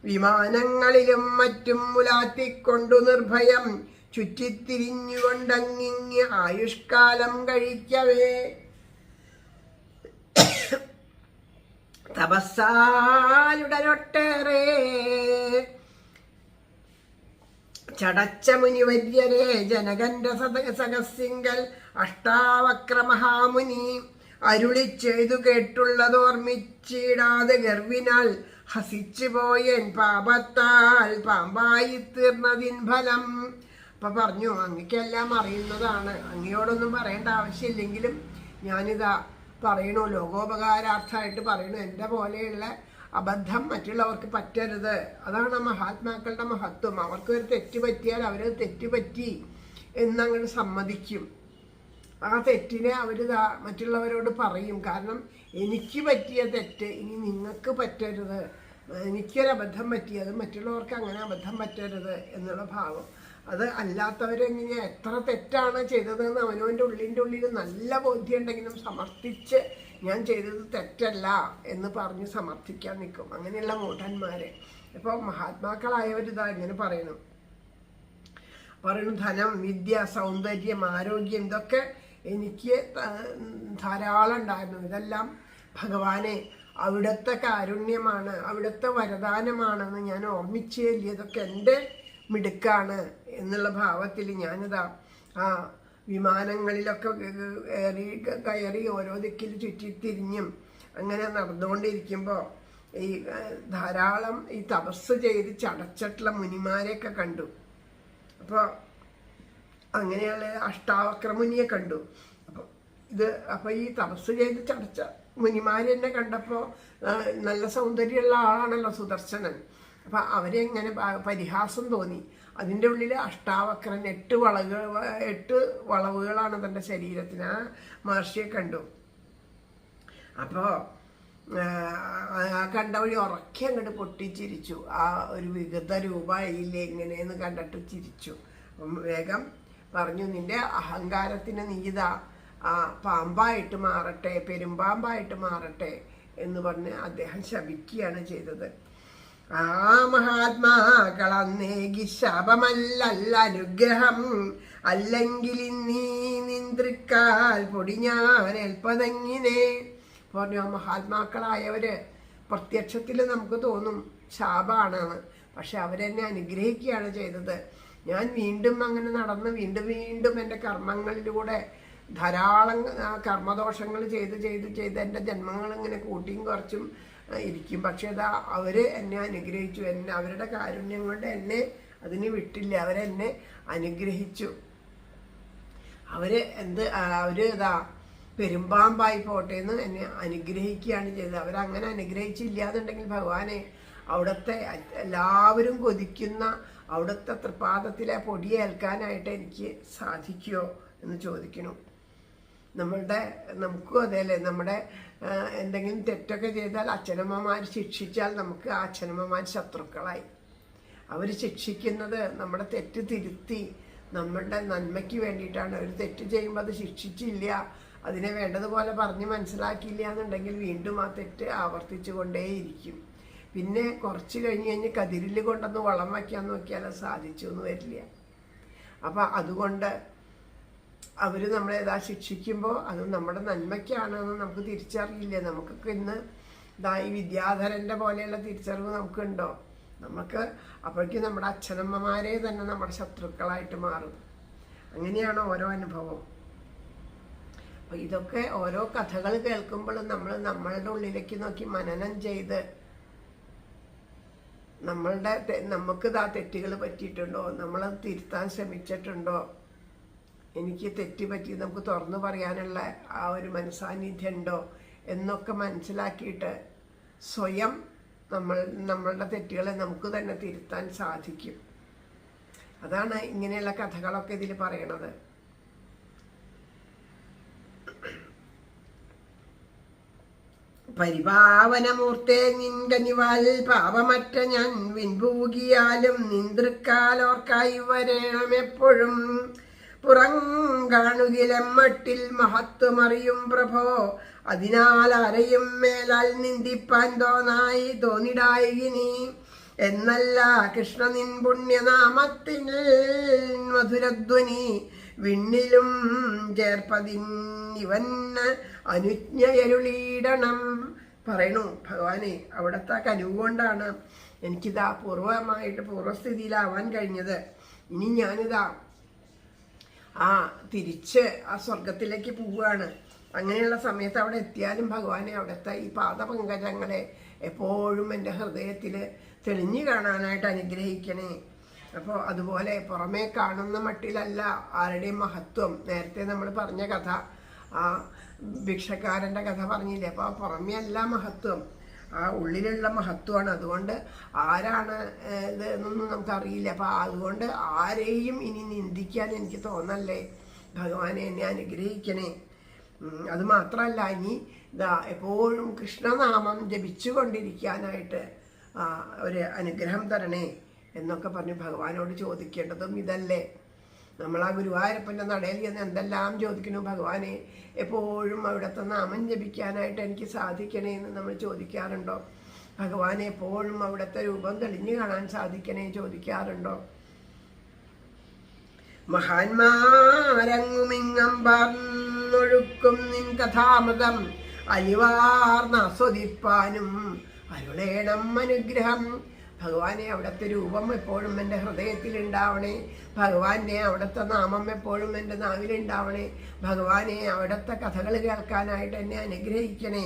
വിമാനങ്ങളിലും മറ്റും മുലാത്തിക്കൊണ്ടു നിർഭയം ചുറ്റിത്തിരിഞ്ഞുകൊണ്ടങ്ങിങ് ആയുഷ്കാലം കഴിക്കവേ. തപസ്സാലുടനൊട്ടേറെ ചടച്ച മുനിവര്യരെ ജനകന്റെ സഹസിങ്കൽ അഷ്ടാവക്രമഹാമുനി അരുളിച്ചെയ്തു കേട്ടുള്ളതോർമ്മിച്ചിടാതെ ഗർവിനാൽ ഹസിച്ചു പോയൻ പാപത്താൽ പാമ്പായി തീർന്നതിൻ ഫലം. അപ്പൊ പറഞ്ഞു, അങ്ങക്കെല്ലാം അറിയുന്നതാണ്, അങ്ങയോടൊന്നും പറയേണ്ട ആവശ്യമില്ലെങ്കിലും ഞാനിതാ പറയണു, ലോകോപകാരാർത്ഥമായിട്ട് പറയണു. എൻ്റെ പോലെയുള്ള അബദ്ധം മറ്റുള്ളവർക്ക് പറ്റരുത്. അതാണ് മഹാത്മാക്കളുടെ മഹത്വം. അവർക്ക് ഒരു തെറ്റ് പറ്റിയാൽ അവരത് തെറ്റുപറ്റി എന്നങ്ങോട്ട് സമ്മതിക്കും. ആ തെറ്റിനെ അവർ മറ്റുള്ളവരോട് പറയും. കാരണം എനിക്ക് പറ്റിയ തെറ്റ് ഇനി നിങ്ങൾക്ക് പറ്റരുത്, എനിക്കൊരബദ്ധം പറ്റിയത് മറ്റുള്ളവർക്ക് അങ്ങനെ അബദ്ധം പറ്റരുത് എന്നുള്ള ഭാവം. അത് അല്ലാത്തവരെങ്ങനെ എത്ര തെറ്റാണ് ചെയ്തതെന്ന് അവനവൻ്റെ ഉള്ളിൻ്റെ ഉള്ളിൽ നല്ല ബോധ്യം ഉണ്ടെങ്കിലും സമർത്ഥിച്ച് ഞാൻ ചെയ്തത് തെറ്റല്ല എന്ന് പറഞ്ഞ് സമർത്ഥിക്കാൻ നിൽക്കും. അങ്ങനെയുള്ള മൂഢന്മാരെ. ഇപ്പോൾ മഹാത്മാക്കളായവരിതാ ഇങ്ങനെ പറയണു. ധനം, വിദ്യ, സൗന്ദര്യം, ആരോഗ്യം ഇതൊക്കെ എനിക്ക് ധാരാളം ഉണ്ടായിരുന്നു. ഇതെല്ലാം ഭഗവാനെ അവിടുത്തെ കാരുണ്യമാണ്, അവിടുത്തെ വരദാനമാണെന്ന് ഞാൻ ഓർമ്മിച്ചില്ല. ഇതൊക്കെ എൻ്റെ മിടുക്കാണ് എന്നുള്ള ഭാവത്തിൽ ഞാനിതാ ആ വിമാനങ്ങളിലൊക്കെ കയറി ഓരോ ദിക്കിൽ ചുറ്റിത്തിരിഞ്ഞും അങ്ങനെ നടന്നുകൊണ്ടിരിക്കുമ്പോൾ ഈ ധാരാളം ഈ തപസ് ചെയ്ത് ചടച്ചിട്ടുള്ള മുനിമാരെയൊക്കെ കണ്ടു. അപ്പോൾ അങ്ങനെയുള്ള അഷ്ടാവക്രമുനിയെ കണ്ടു. അപ്പോൾ ഈ തപസ് ചെയ്ത് ചടച്ച മുനിമാരെ തന്നെ കണ്ടപ്പോൾ നല്ല സൗന്ദര്യമുള്ള ആളാണല്ലോ സുദർശനൻ. അപ്പം അവരെ ഇങ്ങനെ പരിഹാസം തോന്നി. അതിൻ്റെ ഉള്ളിൽ അഷ്ടാവക്രൻ 8 വളവുകളാണ് തൻ്റെ ശരീരത്തിന്. ആ മഹർഷിയെ കണ്ടു. അപ്പോൾ കണ്ട വഴി ഉറക്കെ അങ്ങോട്ട് പൊട്ടിച്ചിരിച്ചു. ആ ഒരു വികൃത രൂപയില്ലേ എങ്ങനെയെന്ന് കണ്ടിട്ട് ചിരിച്ചു. അപ്പം വേഗം പറഞ്ഞു, നിന്റെ അഹങ്കാരത്തിന് നീതാ ആ പാമ്പായിട്ട് മാറട്ടെ, പെരുമ്പാമ്പായിട്ട് മാറട്ടെ എന്ന് പറഞ്ഞ് അദ്ദേഹം ശപിക്കുകയാണ് ചെയ്തത്. ആ മഹാത്മാക്കളന്നേകി ശാപമല്ല അനുഗ്രഹം, അല്ലെങ്കിൽ നീ നിന്ത്രിക്കാൽ പൊടിഞ്ഞാൻ എൽപ്പതങ്ങിനെ പറഞ്ഞു. ആ മഹാത്മാക്കളായവര് പ്രത്യക്ഷത്തിൽ നമുക്ക് തോന്നും ശാപാണെന്ന്, പക്ഷെ അവരെന്നെ അനുഗ്രഹിക്കുകയാണ് ചെയ്തത്. ഞാൻ വീണ്ടും അങ്ങനെ നടന്ന് വീണ്ടും വീണ്ടും എൻ്റെ കർമ്മങ്ങളിലൂടെ ധാരാളം കർമ്മദോഷങ്ങൾ ചെയ്ത് എൻ്റെ ജന്മങ്ങൾ ഇങ്ങനെ കൂട്ടിയും കുറച്ചും ഇരിക്കും. പക്ഷെ അതാ അവർ എന്നെ അനുഗ്രഹിച്ചു. അവരുടെ കാരുണ്യം കൊണ്ട് എന്നെ അതിന് വിട്ടില്ല. അവരെന്നെ അനുഗ്രഹിച്ചു. അവർ ഇതാ പെരുമ്പാമ്പായി പോട്ടെ എന്ന് എന്നെ അനുഗ്രഹിക്കുകയാണ് ചെയ്തത്. അവരങ്ങനെ അനുഗ്രഹിച്ചില്ലാന്നുണ്ടെങ്കിൽ ഭഗവാനെ അവിടുത്തെ എല്ലാവരും കൊതിക്കുന്ന അവിടുത്തെ തൃപ്പാദത്തിലെ പൊടിയേൽക്കാനായിട്ട് എനിക്ക് സാധിക്കുമോ എന്ന് ചോദിക്കണം. നമുക്കും അതേല്ലേ, നമ്മുടെ എന്തെങ്കിലും തെറ്റൊക്കെ ചെയ്താൽ അച്ഛനമ്മമാർ ശിക്ഷിച്ചാൽ നമുക്ക് ആ അച്ഛനമ്മമാർ ശത്രുക്കളായി. അവർ ശിക്ഷിക്കുന്നത് നമ്മുടെ തെറ്റ് തിരുത്തി നമ്മളുടെ നന്മയ്ക്ക് വേണ്ടിയിട്ടാണ്. ഒരു തെറ്റ് ചെയ്യുമ്പോൾ അത് ശിക്ഷിച്ചില്ല, അതിനെ വേണ്ടതുപോലെ പറഞ്ഞ് മനസ്സിലാക്കിയില്ല എന്നുണ്ടെങ്കിൽ വീണ്ടും ആ തെറ്റ് ആവർത്തിച്ചു കൊണ്ടേയിരിക്കും. പിന്നെ കുറച്ച് കഴിഞ്ഞ് കതിരിൽ കൊണ്ടൊന്ന് വളം വയ്ക്കാൻ നോക്കിയാൽ അത് സാധിച്ചു എന്ന് വരില്ല. അപ്പം അതുകൊണ്ട് അവർ നമ്മളെ ശിക്ഷിക്കുമ്പോൾ അത് നമ്മുടെ നന്മയ്ക്കാണെന്ന് നമുക്ക് തിരിച്ചറിയില്ല. നമുക്കൊക്കെ ഇന്ന് ഈ വിദ്യാധരൻ്റെ പോലെയുള്ള തിരിച്ചറിവ് നമുക്കുണ്ടോ? നമുക്ക് അപ്പോഴേക്കും നമ്മുടെ അച്ഛനമ്മമാരെ തന്നെ നമ്മുടെ ശത്രുക്കളായിട്ട് മാറും. അങ്ങനെയാണ് ഓരോ അനുഭവം. അപ്പം ഇതൊക്കെ ഓരോ കഥകൾ കേൾക്കുമ്പോഴും നമ്മൾ നമ്മളുടെ ഉള്ളിലേക്ക് നോക്കി മനനം ചെയ്ത് നമുക്ക് തെറ്റുകൾ പറ്റിയിട്ടുണ്ടോ, നമ്മളത് തിരുത്താൻ ശ്രമിച്ചിട്ടുണ്ടോ, എനിക്ക് തെറ്റ് പറ്റി നമുക്ക് തുറന്നു പറയാനുള്ള ആ ഒരു മനസാന്നിധ്യം ഉണ്ടോ എന്നൊക്കെ മനസ്സിലാക്കിയിട്ട് സ്വയം നമ്മളുടെ തെറ്റുകളെ നമുക്ക് തന്നെ തിരുത്താൻ സാധിക്കും. അതാണ് ഇങ്ങനെയുള്ള കഥകളൊക്കെ ഇതിൽ പറയണത്. പരിപാവനമൂർത്തേ നിൻകനിവാൽ പാപമറ്റ ഞാൻ വിൻപൂകിയാലും നിന്തൃക്കാലോർക്കായി വരേണം എപ്പോഴും പുറം കാണുകിലെമ്മട്ടിൽ മഹത്വമറിയും പ്രഭോ അതിനാൽ ആരെയും മേലാൽ നിന്ദിപ്പാൻ തോന്നിടായിനി എന്നല്ല കൃഷ്ണ നിൻ പുണ്യനാമത്തിൽ മധുരധ്വനി വിണ്ണിലും ചേർപ്പതിന്നിവന് അനുജ്ഞയരുളീടണം പറയണു ഭഗവാനെ. അവിടുത്തെ കനുകൊണ്ടാണ് എനിക്കിതാ പൂർവ്വസ്ഥിതിയിലാവാൻ കഴിഞ്ഞത്. ഇനി ഞാനിതാ തിരിച്ച് ആ സ്വർഗത്തിലേക്ക് പോവുകയാണ്. അങ്ങനെയുള്ള സമയത്ത് അവിടെ എത്തിയാലും ഭഗവാനെ അവിടുത്തെ ഈ പാദപങ്കജങ്ങളെ എപ്പോഴും എൻ്റെ ഹൃദയത്തിൽ തെളിഞ്ഞു കാണാനായിട്ട് അനുഗ്രഹിക്കണേ. അപ്പോൾ അതുപോലെ പുറമേ കാണുന്ന മട്ടിലല്ല ആരുടെയും മഹത്വം. നേരത്തെ നമ്മൾ പറഞ്ഞ കഥ, ആ ഭിക്ഷക്കാരൻ്റെ കഥ പറഞ്ഞില്ലേ, അപ്പോൾ ആ പുറമേ അല്ല മഹത്വം, ആ ഉള്ളിലുള്ള മഹത്വമാണ്. അതുകൊണ്ട് ആരാണ് ഇത് എന്നൊന്നും നമുക്കറിയില്ല. അപ്പോൾ അതുകൊണ്ട് ആരെയും ഇനി നിന്ദിക്കാൻ എനിക്ക് തോന്നല്ലേ ഭഗവാനെ, എന്നെ അനുഗ്രഹിക്കണേ. അത് മാത്രമല്ല, ഇനി എപ്പോഴും കൃഷ്ണനാമം ജപിച്ചു കൊണ്ടിരിക്കാനായിട്ട് ഒരു അനുഗ്രഹം തരണേ എന്നൊക്കെ പറഞ്ഞ് ഭഗവാനോട് ചോദിക്കേണ്ടതും ഇതല്ലേ. നമ്മൾ ആ ഗുരുവായൂരപ്പൻ്റെ നടയിൽ ചെന്ന് എന്തെല്ലാം ചോദിക്കുന്നു, ഭഗവാനെ എപ്പോഴും അവിടുത്തെ നാമം ജപിക്കാനായിട്ട് എനിക്ക് സാധിക്കണേ എന്ന് നമ്മൾ ചോദിക്കാറുണ്ടോ? ഭഗവാനെ എപ്പോഴും അവിടുത്തെ രൂപം തെളിഞ്ഞു കാണാൻ സാധിക്കണേ ചോദിക്കാറുണ്ടോ? മഹാന്മാരങ്ങുമിങ്ങം പാർന്നൊഴുക്കും നിൻ കഥാമൃതം അലിവാർന്നാസ്വദിപ്പാനും അരുളേണം അനുഗ്രഹം. ഭഗവാനെ അവിടുത്തെ രൂപം എപ്പോഴും എൻ്റെ ഹൃദയത്തിലുണ്ടാവണേ. ഭഗവാനെ അവിടുത്തെ നാമം എപ്പോഴും എൻ്റെ നാവിലുണ്ടാവണേ. ഭഗവാനെ അവിടുത്തെ കഥകൾ കേൾക്കാനായിട്ട് എന്നെ അനുഗ്രഹിക്കണേ.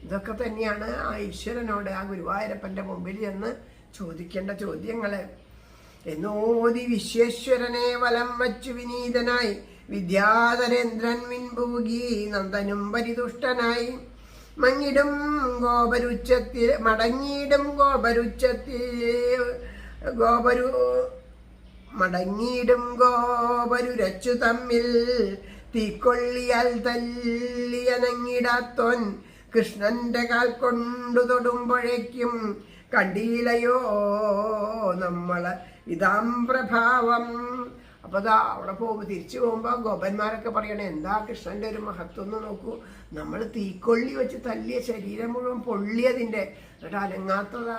ഇതൊക്കെ തന്നെയാണ് ആ ഈശ്വരനോട്, ആ ഗുരുവായൂരപ്പൻ്റെ മുമ്പിൽ ചെന്ന് ചോദിക്കേണ്ട ചോദ്യങ്ങൾ. എന്നോതി വിശ്വേശ്വരനെ വലം വച്ചു വിനീതനായി വിദ്യാധരേന്ദ്രൻ വിൻപൂകി നന്ദനും പരിതുഷ്ടനായി മങ്ങിടും ഗോപരുച്ചത്തിൽ മടങ്ങിയിടും ഗോപരുരച്ചു തമ്മിൽ തീക്കൊള്ളിയാൽ തല്ലിയനങ്ങിടാത്തോൻ കൃഷ്ണന്റെ കാൽ കൊണ്ടു തൊടുമ്പോഴേക്കും കണ്ടീലയോ നമ്മള് ഇതാം പ്രഭാവം. അപ്പോൾ അവിടെ തിരിച്ചു പോകുമ്പോൾ ഗോപന്മാരൊക്കെ പറയണേ, എന്താ കൃഷ്ണൻ്റെ ഒരു മഹത്വം എന്ന് നോക്കൂ. നമ്മൾ തീക്കൊള്ളി വെച്ച് തല്ലിയ ശരീരം മുഴുവൻ പൊള്ളിയതിൻ്റെ, എന്നിട്ട് അനങ്ങാത്തതാ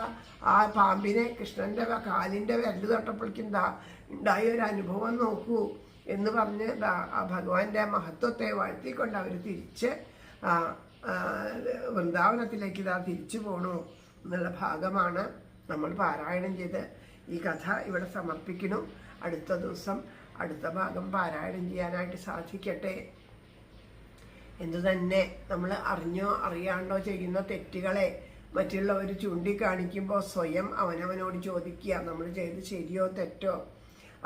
ആ പാമ്പിനെ കൃഷ്ണൻ്റെ കാലിൻ്റെ വിരല് തൊട്ടപ്പോഴേക്കും ഉണ്ടായ ഒരു അനുഭവം നോക്കൂ എന്ന് പറഞ്ഞ് ആ ഭഗവാന്റെ മഹത്വത്തെ വാഴ്ത്തിക്കൊണ്ട് അവർ തിരിച്ച് വൃന്ദാവനത്തിലേക്ക് തിരിച്ചു പോണു എന്നുള്ള ഭാഗമാണ് നമ്മൾ പാരായണം ചെയ്ത് ഈ കഥ ഇവിടെ സമർപ്പിക്കുന്നു. അടുത്ത ദിവസം അടുത്ത ഭാഗം പാരായണം ചെയ്യാനായിട്ട് സാധിക്കട്ടെ. എന്തു തന്നെ നമ്മൾ അറിഞ്ഞോ അറിയാണ്ടോ ചെയ്യുന്ന തെറ്റുകളെ മറ്റുള്ളവർ ചൂണ്ടിക്കാണിക്കുമ്പോൾ സ്വയം അവനവനോട് ചോദിക്കുക, നമ്മൾ ചെയ്ത് ശരിയോ തെറ്റോ.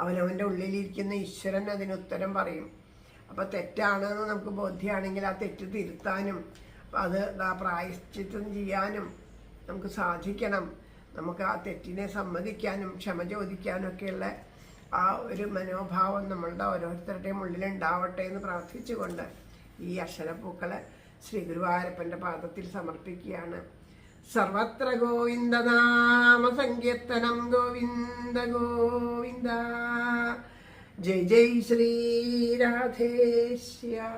അവനവൻ്റെ ഉള്ളിലിരിക്കുന്ന ഈശ്വരൻ അതിന് ഉത്തരം പറയും. അപ്പോൾ തെറ്റാണെന്ന് നമുക്ക് ബോധ്യമാണെങ്കിൽ ആ തെറ്റ് തിരുത്താനും അത് പ്രായശ്ചിത്തം ചെയ്യാനും നമുക്ക് സാധിക്കണം. നമുക്ക് ആ തെറ്റിനെ സമ്മതിക്കാനും ക്ഷമ ചോദിക്കാനും ഒക്കെയുള്ള ആ ഒരു മനോഭാവം നമ്മളുടെ ഓരോരുത്തരുടെയും ഉള്ളിലുണ്ടാവട്ടെ എന്ന് പ്രാർത്ഥിച്ചുകൊണ്ട് ഈ അക്ഷരപ്പൂക്കളെ ശ്രീ ഗുരുവായൂരപ്പൻ്റെ പാദത്തിൽ സമർപ്പിക്കുകയാണ്. സർവത്ര ഗോവിന്ദനാമ സങ്കീർത്തനം ഗോവിന്ദ ഗോവിന്ദ. ജയ് ജയ് ശ്രീ രാധേശ്യാം.